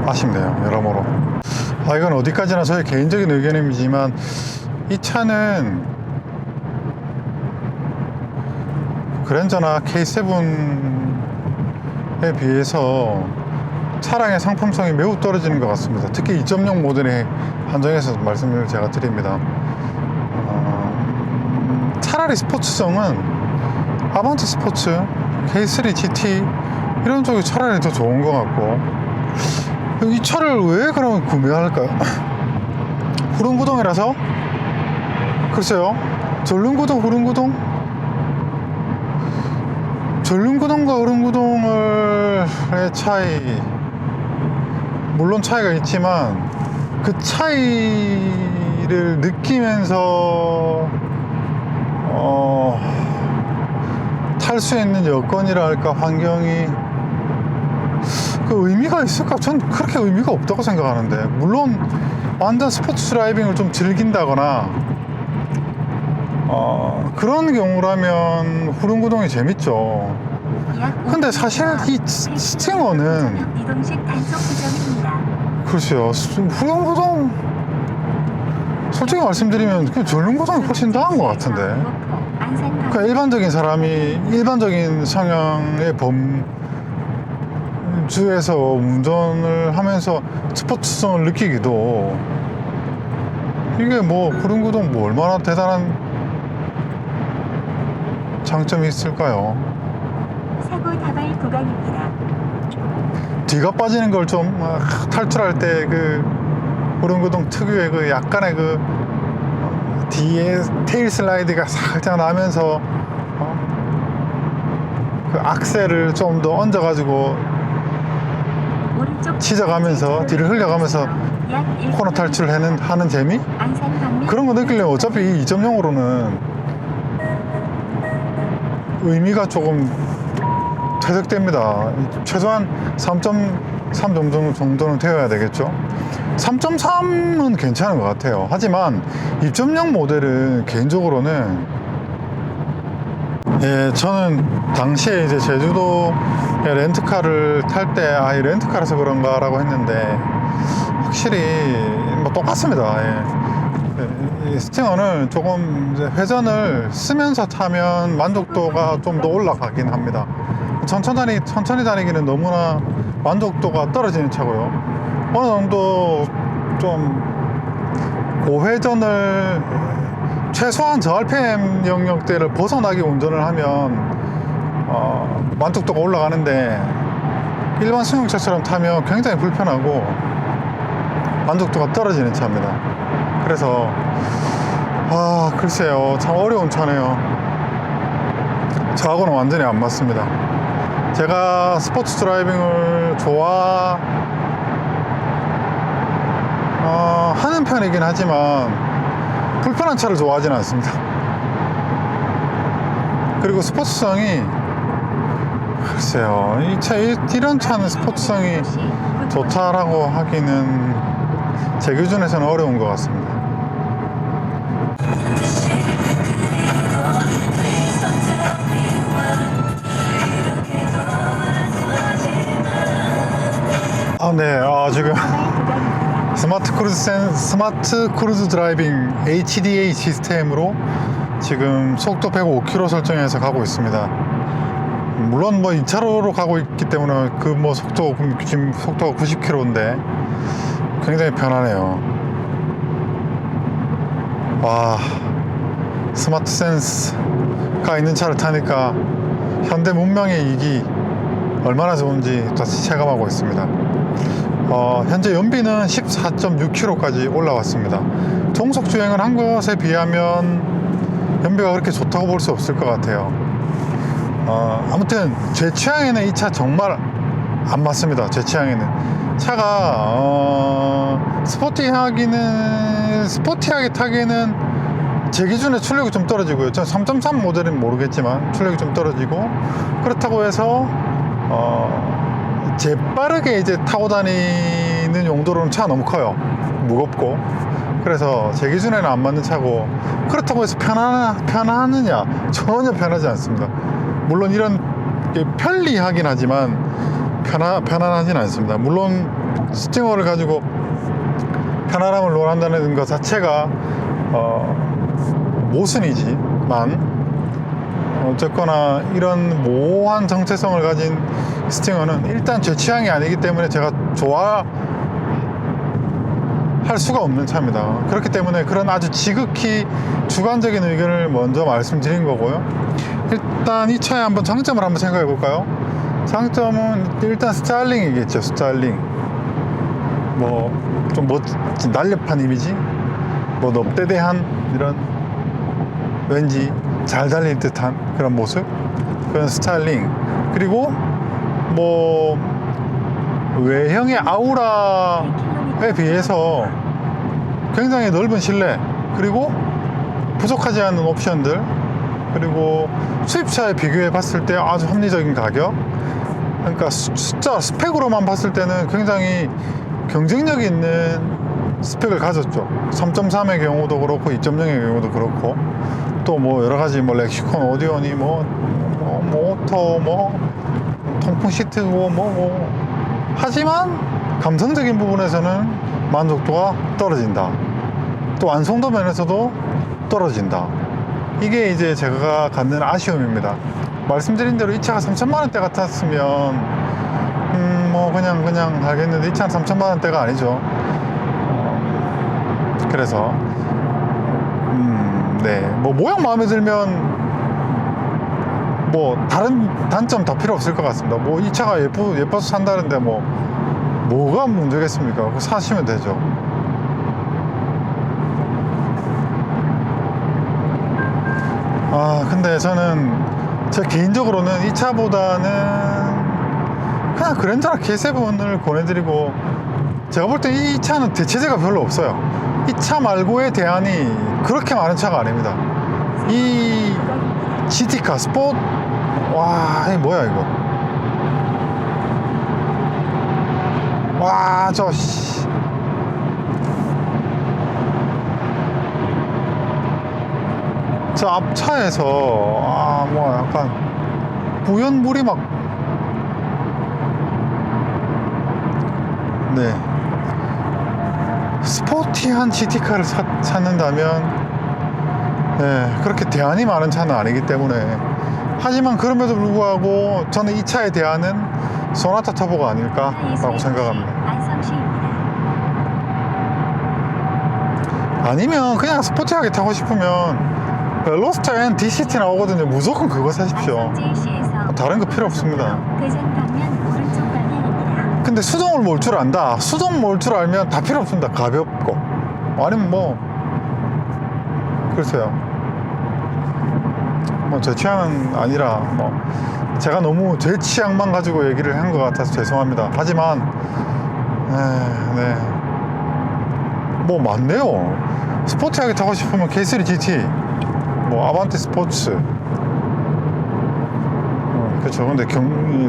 아쉽네요, 여러모로. 이건 어디까지나 저의 개인적인 의견이지만 이 차는 그랜저나 K7에 비해서 차량의 상품성이 매우 떨어지는 것 같습니다. 특히 2.0 모델에 한정해서 말씀을 제가 드립니다. 차라리 스포츠성은 아반떼 스포츠, K3 GT 이런 쪽이 차라리 더 좋은 것 같고, 이 차를 왜 그러면 구매할까요? 후륜구동이라서? 글쎄요. 전륜구동, 후륜구동? 전륜구동과 후륜구동의 차이, 물론 차이가 있지만 그 차이를 느끼면서 탈 수 있는 여건이랄까, 환경이 그 의미가 있을까? 전 그렇게 의미가 없다고 생각하는데, 물론 완전 스포츠 드라이빙을 좀 즐긴다거나 그런 경우라면 후륜구동이 재밌죠. 근데 사실 이 스팅어는 이동식 단속 구점입니다. 글쎄요, 후륜구동 솔직히 말씀드리면 그 전륜구동이 훨씬 나은 것 같은데. 그러니까 일반적인 성향의 범주에서 운전을 하면서 스포츠성을 느끼기도, 이게 뭐 후륜구동 뭐 얼마나 대단한 장점이 있을까요? 사고 다발 구간입니다. 뒤가 빠지는 걸 좀 탈출할 때 그 후륜구동 특유의 그 약간의 그 뒤에 테일 슬라이드가 살짝 나면서 그 악셀을 좀 더 얹어가지고 치져가면서 뒤를 흘려가면서 코너 탈출을 하는 재미? 그런 거 느끼려면 어차피 2.0으로는 의미가 조금 퇴색됩니다. 최소한 3.3 정도는 되어야 되겠죠. 3.3은 괜찮은 것 같아요. 하지만 2.0 모델은 개인적으로는, 예, 저는 당시에 이제 제주도 렌트카를 탈 때 이 렌트카라서 그런가 라고 했는데, 확실히 뭐 똑같습니다. 예. 이 스팅어는 조금 이제 회전을 쓰면서 타면 만족도가 좀 더 올라가긴 합니다. 천천히 다니기는 너무나 만족도가 떨어지는 차고요. 어느 정도 좀 고회전을 최소한 저 RPM 영역대를 벗어나게 운전을 하면 만족도가 올라가는데, 일반 승용차처럼 타면 굉장히 불편하고 만족도가 떨어지는 차입니다. 그래서 글쎄요, 참 어려운 차네요. 저하고는 완전히 안 맞습니다. 제가 스포츠 드라이빙을 하는 편이긴 하지만 불편한 차를 좋아하지는 않습니다. 그리고 스포츠성이, 글쎄요, 이런 차는 스포츠성이 좋다라고 하기는 제 기준에서는 어려운 것 같습니다. 네, 지금 스마트 크루즈 드라이빙 HDA 시스템으로 지금 속도 105km 설정해서 가고 있습니다. 물론 뭐 2차로로 가고 있기 때문에 그 뭐 지금 속도가 90km인데 굉장히 편하네요. 와, 스마트 센스가 있는 차를 타니까 현대 문명의 이기 얼마나 좋은지 다시 체감하고 있습니다. 현재 연비는 14.6km까지 올라왔습니다. 정속 주행을 한 것에 비하면 연비가 그렇게 좋다고 볼 수 없을 것 같아요. 아무튼 제 취향에는 이 차 정말 안 맞습니다. 제 취향에는 차가 스포티하게 타기에는 제 기준에 출력이 좀 떨어지고요. 전 3.3 모델은 모르겠지만 출력이 좀 떨어지고, 그렇다고 해서 재빠르게 이제 타고 다니는 용도로는 차가 너무 커요. 무겁고. 그래서 제 기준에는 안 맞는 차고, 그렇다고 해서 편하느냐? 전혀 편하지 않습니다. 물론 이런 게 편리하긴 하지만 편안하진 않습니다. 물론 스팅어를 가지고 편안함을 논한다는 것 자체가 모순이지만 어쨌거나 이런 모호한 정체성을 가진 스팅어는 일단 제 취향이 아니기 때문에 제가 좋아할 수가 없는 차입니다. 그렇기 때문에 그런 아주 지극히 주관적인 의견을 먼저 말씀드린 거고요. 일단 이 차의 한번 장점을 한번 생각해 볼까요? 장점은 일단 스타일링이겠죠. 스타일링. 뭐 좀 날렵한 이미지, 뭐 넙대대한 이런 왠지 잘 달릴 듯한 그런 모습, 그런 스타일링, 그리고 뭐 외형의 아우라에 비해서 굉장히 넓은 실내, 그리고 부족하지 않은 옵션들, 그리고 수입차에 비교해 봤을 때 아주 합리적인 가격. 그러니까 숫자 스펙으로만 봤을 때는 굉장히 경쟁력 있는 스펙을 가졌죠. 3.3의 경우도 그렇고 2.0의 경우도 그렇고, 또 뭐 여러 가지 뭐 렉시콘 오디오니 모터 통풍 시트고 하지만 감성적인 부분에서는 만족도가 떨어진다. 또 완성도 면에서도 떨어진다. 이게 이제 제가 갖는 아쉬움입니다. 말씀드린 대로 이 차가 3천만 원대 같았으면 뭐 그냥 알겠는데 이 차는 3천만 원대가 아니죠. 그래서 네, 뭐 모양 마음에 들면 뭐 다른 단점 다 필요 없을 것 같습니다. 뭐 이 차가 예뻐서 산다는데 뭐가 문제겠습니까? 그거 사시면 되죠. 근데 저는 제 개인적으로는 이 차보다는 그냥 그랜저나 K7을 권해드리고, 제가 볼 때 이 차는 대체제가 별로 없어요. 이 차 말고의 대안이 그렇게 많은 차가 아닙니다. 이 GT카 스포츠, 와, 이게 뭐야 이거. 와, 저 앞차에서 뭐 약간 부연물이 막, 네, 스포티한 GT카를 찾는다면 네, 그렇게 대안이 많은 차는 아니기 때문에, 하지만 그럼에도 불구하고 저는 이 차의 대안은 소나타 터보가 아닐까라고 생각합니다. 아니면 그냥 스포티하게 타고 싶으면 벨로스터 N DCT 나오거든요. 무조건 그거 사십시오. 다른 거 필요 없습니다. 근데 수동을 몰 줄 안다. 수동 몰 줄 알면 다 필요 없습니다. 가볍고, 아니면 뭐 글쎄요, 뭐 제 취향은 아니라 뭐 제가 너무 제 취향만 가지고 얘기를 한 것 같아서 죄송합니다. 하지만 네, 뭐 많네요. 스포티하게 타고 싶으면 K3 GT, 뭐 아반떼 스포츠, 그렇죠. 근데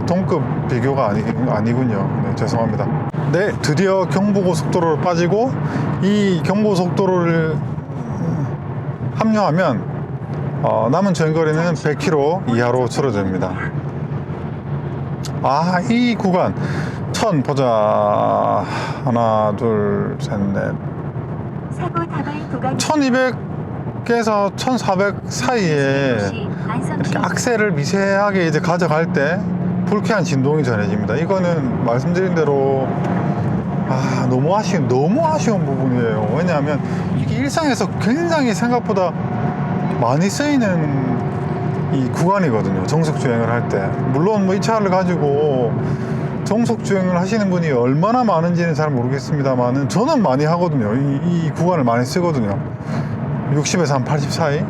동급 비교가 아니군요. 네, 죄송합니다. 네, 드디어 경부고속도로를 빠지고 이 경부고속도로를 합류하면 남은 주행거리는 100km 이하로 줄어듭니다. 이 구간 보자. 하나, 둘, 셋, 넷. 1200에서 1400 사이에 이렇게 악셀을 미세하게 이제 가져갈 때 불쾌한 진동이 전해집니다. 이거는 말씀드린 대로 너무 아쉬운 부분이에요. 왜냐하면 이게 일상에서 굉장히 생각보다 많이 쓰이는 이 구간이거든요. 정속 주행을 할 때. 물론 뭐 이 차를 가지고 정속 주행을 하시는 분이 얼마나 많은지는 잘 모르겠습니다만은 저는 많이 하거든요. 이 구간을 많이 쓰거든요. 60에서 한 80 사이.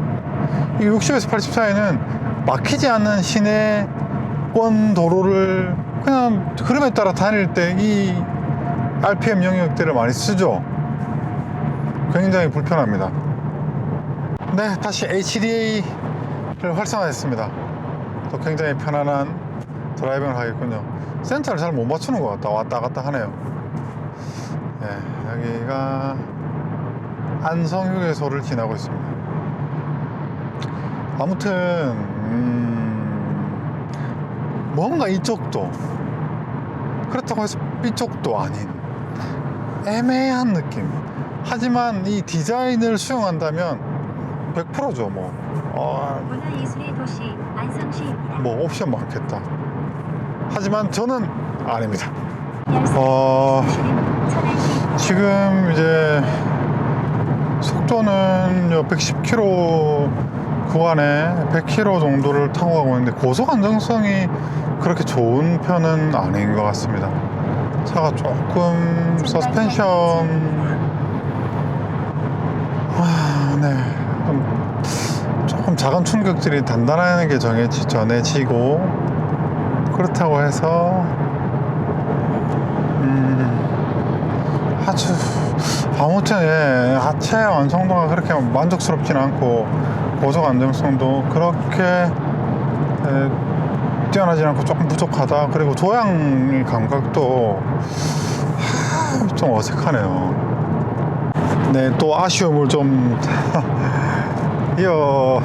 이 60에서 80 사이는 막히지 않는 시내권 도로를 그냥 흐름에 따라 다닐 때 이 RPM 영역대를 많이 쓰죠. 굉장히 불편합니다. 네, 다시 HDA를 활성화했습니다. 또 굉장히 편안한 드라이빙을 하겠군요. 센터를 잘 못 맞추는 것 같다. 왔다 갔다 하네요. 네, 여기가 안성휴게소를 지나고 있습니다. 아무튼 뭔가 이쪽도 그렇다고 해서 이쪽도 아닌 애매한 느낌. 하지만 이 디자인을 수용한다면 100%죠. 뭐 문화예술의 도시 안성시입니다. 뭐 옵션 많겠다. 하지만 저는 아닙니다. 어... 지금 이제 속도는 110km 구간에 100km 정도를 타고 가고 있는데 고속 안정성이 그렇게 좋은 편은 아닌 것 같습니다. 차가 조금 서스펜션 네, 조금 작은 충격들이 단단하게 전해지고 그렇다고 해서 아주 아무튼 하체 완성도가 그렇게 만족스럽진 않고 고속 안정성도 그렇게 뛰어나지 않고 조금 부족하다. 그리고 조향 감각도 좀 어색하네요. 네, 또 아쉬움을 좀 이어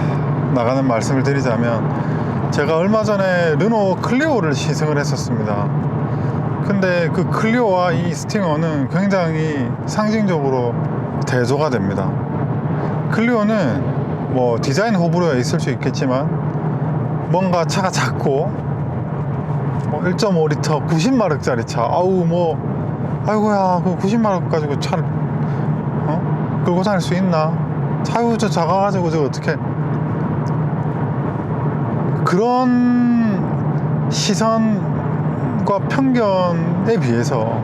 나가는 말씀을 드리자면 제가 얼마 전에 르노 클리오를 시승을 했었습니다. 근데 그 클리오와 이 스팅어는 굉장히 상징적으로 대조가 됩니다. 클리오는 뭐 디자인 호불호가 있을 수 있겠지만 뭔가 차가 작고 1.5리터 90마력짜리 차 아이고야 그 90마력 가지고 차를 끌고 다닐 수 있나? 차유 저 작아가지고 저 어떻게 그런 시선과 편견에 비해서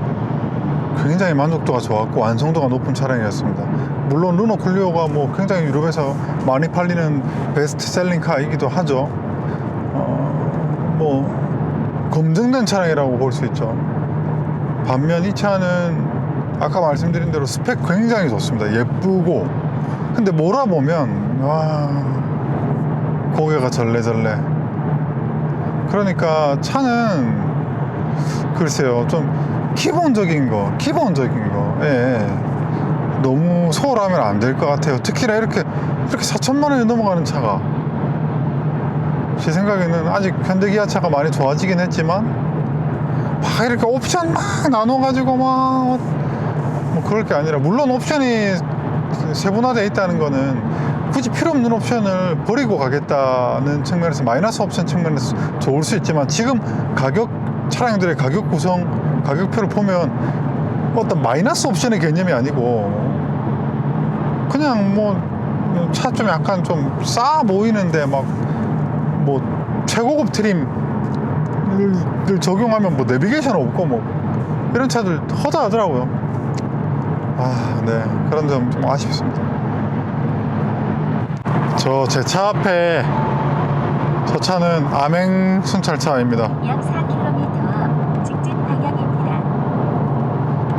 굉장히 만족도가 좋았고 완성도가 높은 차량이었습니다. 물론 르노 클리오가 뭐 굉장히 유럽에서 많이 팔리는 베스트셀링카이기도 하죠. 뭐 검증된 차량이라고 볼 수 있죠. 반면 이 차는 아까 말씀드린 대로 스펙 굉장히 좋습니다. 예쁘고 근데 몰아보면 와 고개가 절레절레. 그러니까 차는 글쎄요 좀 기본적인 거 너무 소홀하면 안 될 것 같아요. 특히나 이렇게 4천만 원이 넘어가는 차가 제 생각에는 아직 현대기아차가 많이 좋아지긴 했지만 막 이렇게 옵션 막 나눠가지고 막 뭐 그럴 게 아니라 물론 옵션이 세분화되어 있다는 거는 굳이 필요 없는 옵션을 버리고 가겠다는 측면에서 마이너스 옵션 측면에서 좋을 수 있지만 지금 차량들의 가격 구성 가격표를 보면 어떤 마이너스 옵션의 개념이 아니고 그냥 뭐 차 좀 약간 좀 싸 보이는데 막 뭐 최고급 트림을 적용하면 뭐 내비게이션 없고 뭐 이런 차들 허다하더라고요. 네 그런 점 좀 아쉽습니다. 제 차 앞에 저 차는 암행 순찰차입니다. 약 4km 앞 직진 방향입니다.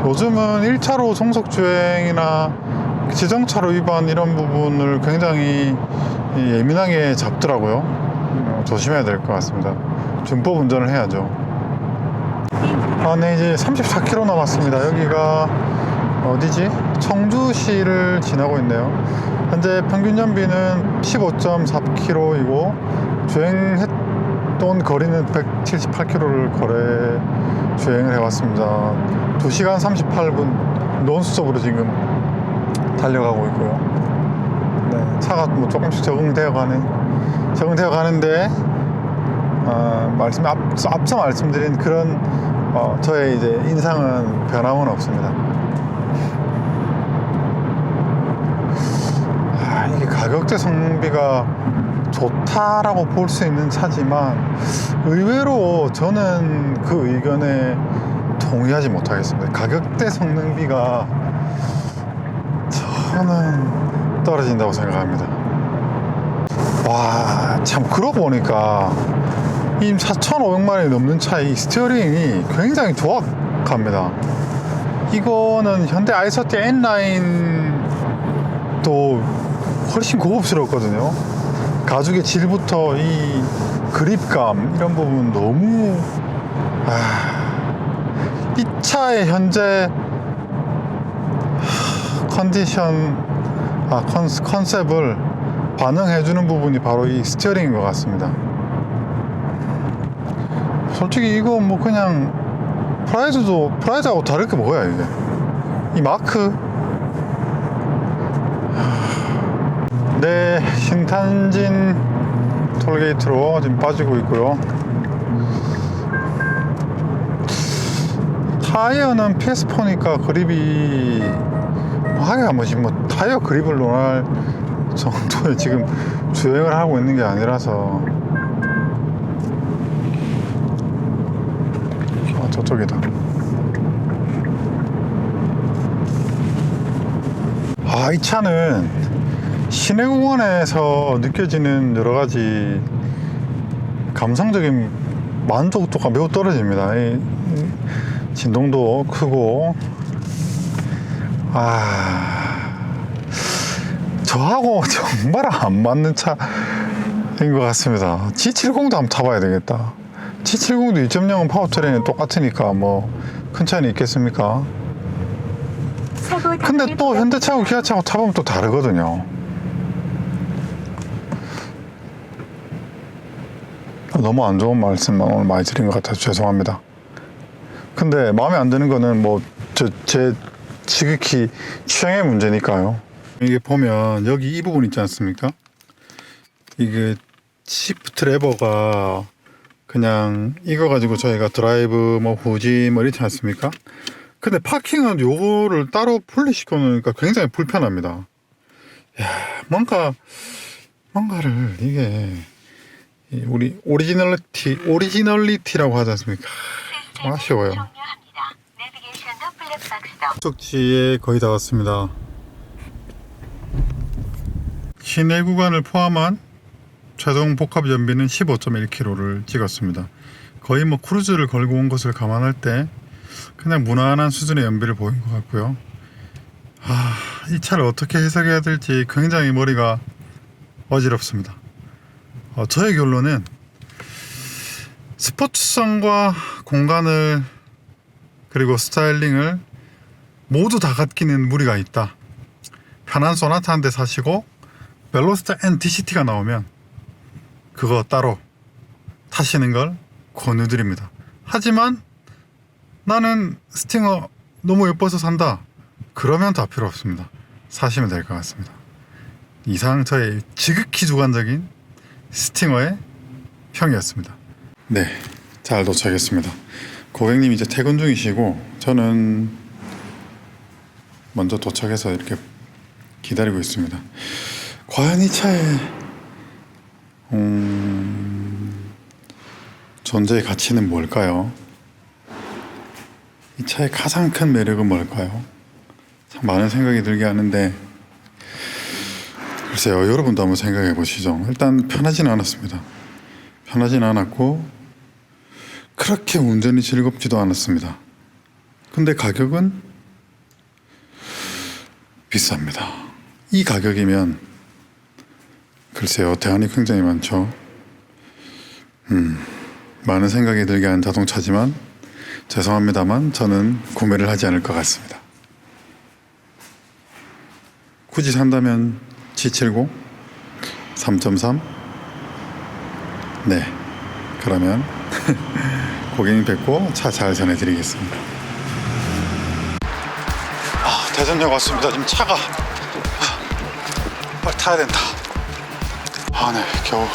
요즘은 1차로 정속주행이나 지정차로 위반 이런 부분을 굉장히 예민하게 잡더라고요. 조심해야 될 것 같습니다. 준법 운전을 해야죠. 네 이제 34km 남았습니다. 여기가 어디지? 청주시를 지나고 있네요. 현재 평균 연비는 15.4km이고 주행했던 거리는 178km를 주행을 해왔습니다. 2시간 38분 논스톱으로 지금 달려가고 있고요. 네, 차가 뭐 조금씩 적응되어 가는데 앞서 말씀드린 그런 저의 이제 인상은 변함은 없습니다. 이게 가격대 성능비가 좋다라고 볼 수 있는 차지만 의외로 저는 그 의견에 동의하지 못하겠습니다. 가격대 성능비가 저는 떨어진다고 생각합니다. 와, 참 그러고 보니까 이 4,500만 원이 넘는 차의 스티어링이 굉장히 조악합니다. 이거는 현대 i30 N라인도 훨씬 고급스럽거든요. 가죽의 질부터 이 그립감 이런 부분 너무 이 차의 현재 컨셉을 반영해주는 부분이 바로 이 스티어링인 것 같습니다. 솔직히 이거 뭐 그냥 프라이드하고 다를 게 뭐야 이게. 이 마크 네, 신탄진 톨게이트로 지금 빠지고 있고요. 타이어는 PS4니까 그립이 하기가 뭐지 뭐 타이어 그립을 논할 정도의 지금 주행을 하고 있는 게 아니라서. 저쪽이다. 이 차는 시내 구간에서 느껴지는 여러 가지 감성적인 만족도가 매우 떨어집니다. 이 진동도 크고, 저하고 정말 안 맞는 차인 것 같습니다. G70도 한번 타봐야 되겠다. G70도 2.0은 파워트레인은 똑같으니까 뭐 큰 차이는 있겠습니까? 근데 또 현대차하고 기아차하고 타보면 또 다르거든요. 너무 안 좋은 말씀만 오늘 많이 드린 것 같아서 죄송합니다. 근데 마음에 안 드는 거는 뭐 제 지극히 취향의 문제니까요. 이게 보면 여기 이 부분 있지 않습니까? 이게 시프트 레버가 그냥 이거 가지고 저희가 드라이브 뭐 후진 뭐 이렇지 않습니까? 근데 파킹은 요거를 따로 분리시켜 놓으니까 굉장히 불편합니다. 뭔가를 이게 우리 오리지널리티라고 하지 않습니까? 좀 아쉬워요. 목적지에 거의 다 왔습니다. 시내 구간을 포함한 최종 복합 연비는 15.1km를 찍었습니다. 거의 뭐 크루즈를 걸고 온 것을 감안할 때 그냥 무난한 수준의 연비를 보인 것 같고요. 이 차를 어떻게 해석해야 될지 굉장히 머리가 어지럽습니다. 저의 결론은 스포츠성과 공간을 그리고 스타일링을 모두 다 갖기는 무리가 있다. 편한 소나타 한 대 사시고 벨로스타 N DCT가 나오면 그거 따로 타시는 걸 권유드립니다. 하지만 나는 스팅어 너무 예뻐서 산다. 그러면 다 필요 없습니다. 사시면 될 것 같습니다. 이상 저의 지극히 주관적인 스팅어의 평이었습니다. 네, 잘 도착했습니다. 고객님 이제 퇴근 중이시고 저는 먼저 도착해서 이렇게 기다리고 있습니다. 과연 이 차의 존재의 가치는 뭘까요? 이 차의 가장 큰 매력은 뭘까요? 참 많은 생각이 들게 하는데 글쎄요, 여러분도 한번 생각해 보시죠. 일단 편하진 않았습니다. 편하진 않았고 그렇게 운전이 즐겁지도 않았습니다. 근데 가격은 비쌉니다. 이 가격이면 글쎄요, 대안이 굉장히 많죠. 많은 생각이 들게 한 자동차지만 죄송합니다만 저는 구매를 하지 않을 것 같습니다. 굳이 산다면 G70 3.3 네, 그러면 고객님 뵙고 차 잘 전해드리겠습니다. 대전역 왔습니다. 지금 차가 빨리 타야 된다. 네, 겨우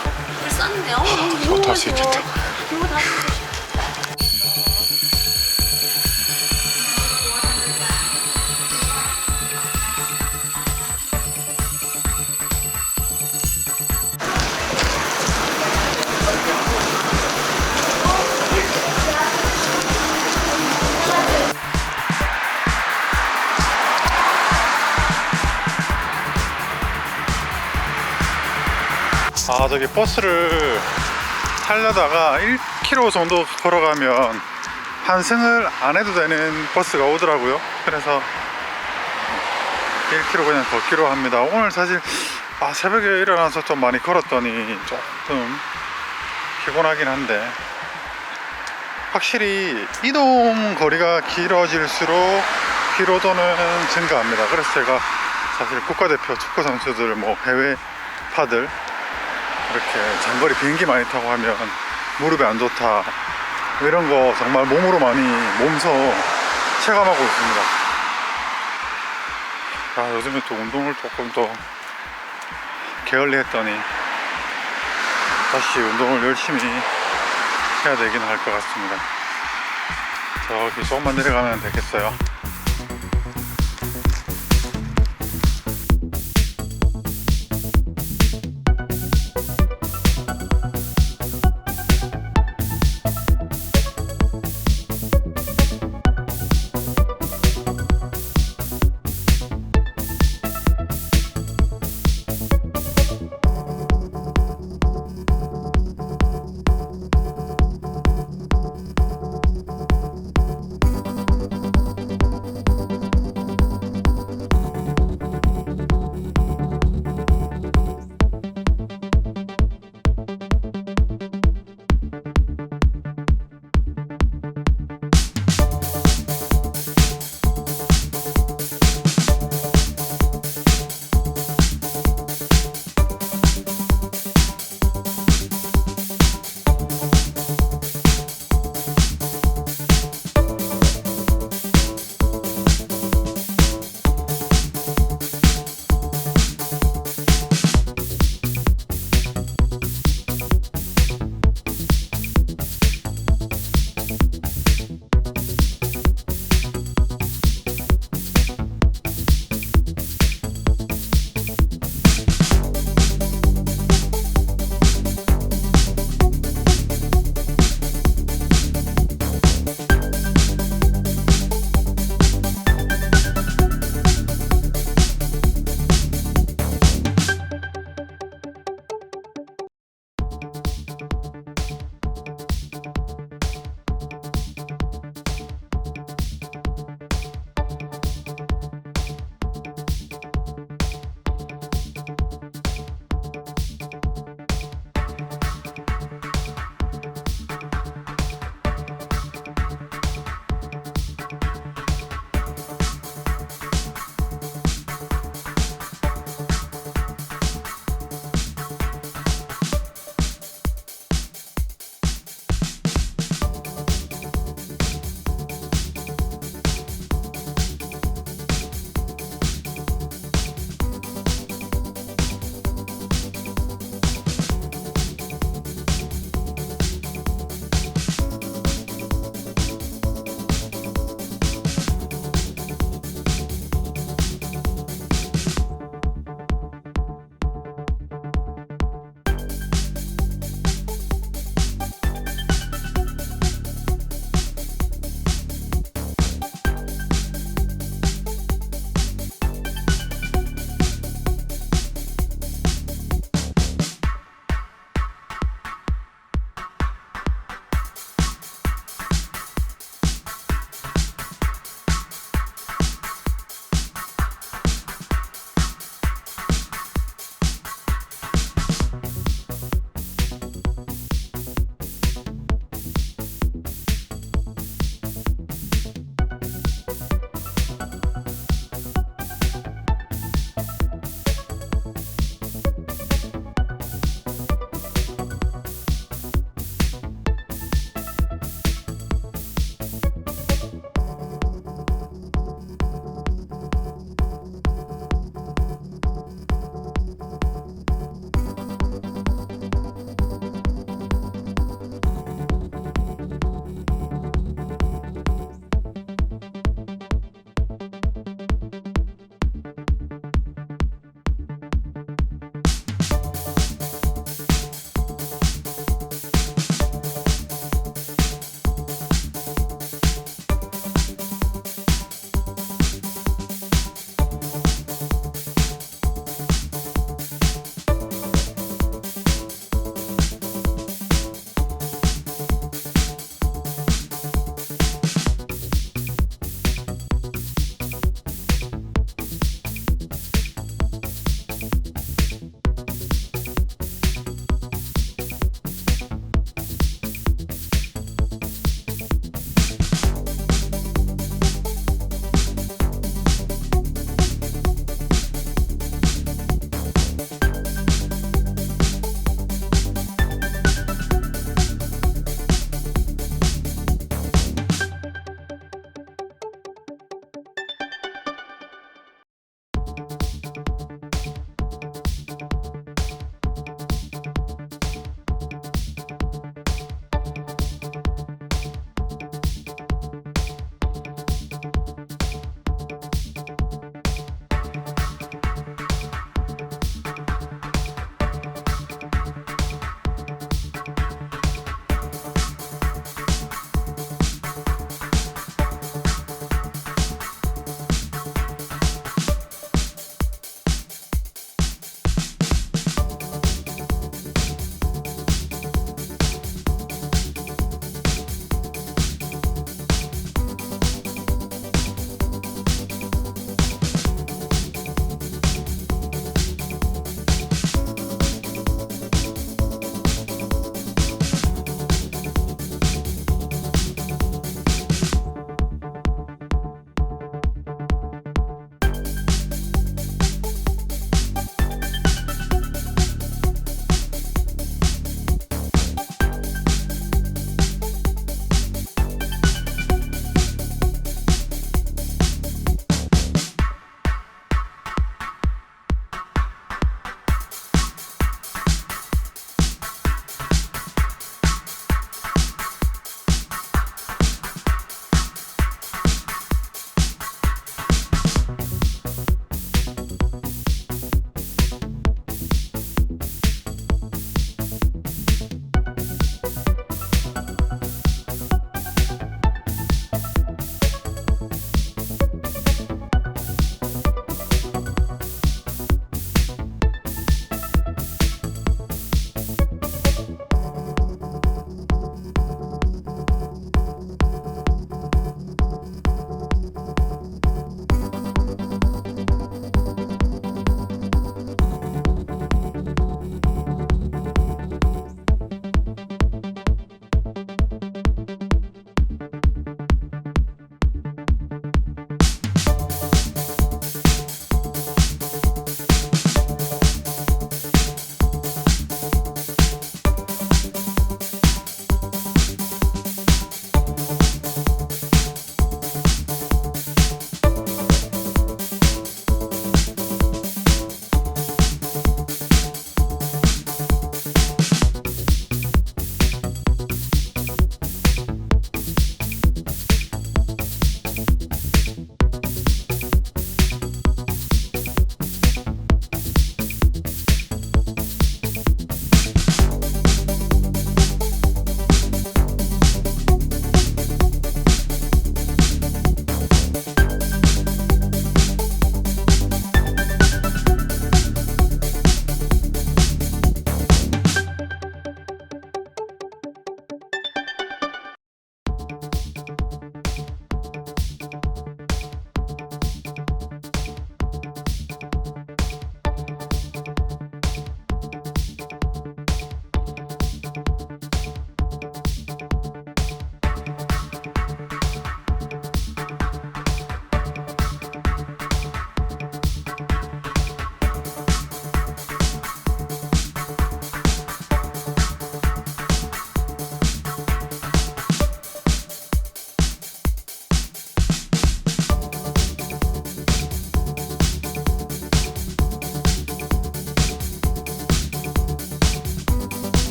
겨우 탈 수 있겠다. 저기 버스를 타려다가 1km 정도 걸어가면 환승을 안 해도 되는 버스가 오더라고요. 그래서 1km 그냥 걷기로 합니다. 오늘 사실 새벽에 일어나서 좀 많이 걸었더니 조금 피곤하긴 한데 확실히 이동 거리가 길어질수록 피로도는 증가합니다. 그래서 제가 사실 국가대표 축구 선수들 뭐 해외파들 이렇게 장거리 비행기 많이 타고 하면 무릎에 안 좋다 이런 거 정말 몸으로 많이 몸소 체감하고 있습니다. 요즘에 또 운동을 조금 더 게을리 했더니 다시 운동을 열심히 해야 되긴 할 것 같습니다. 저기 조금만 내려가면 되겠어요.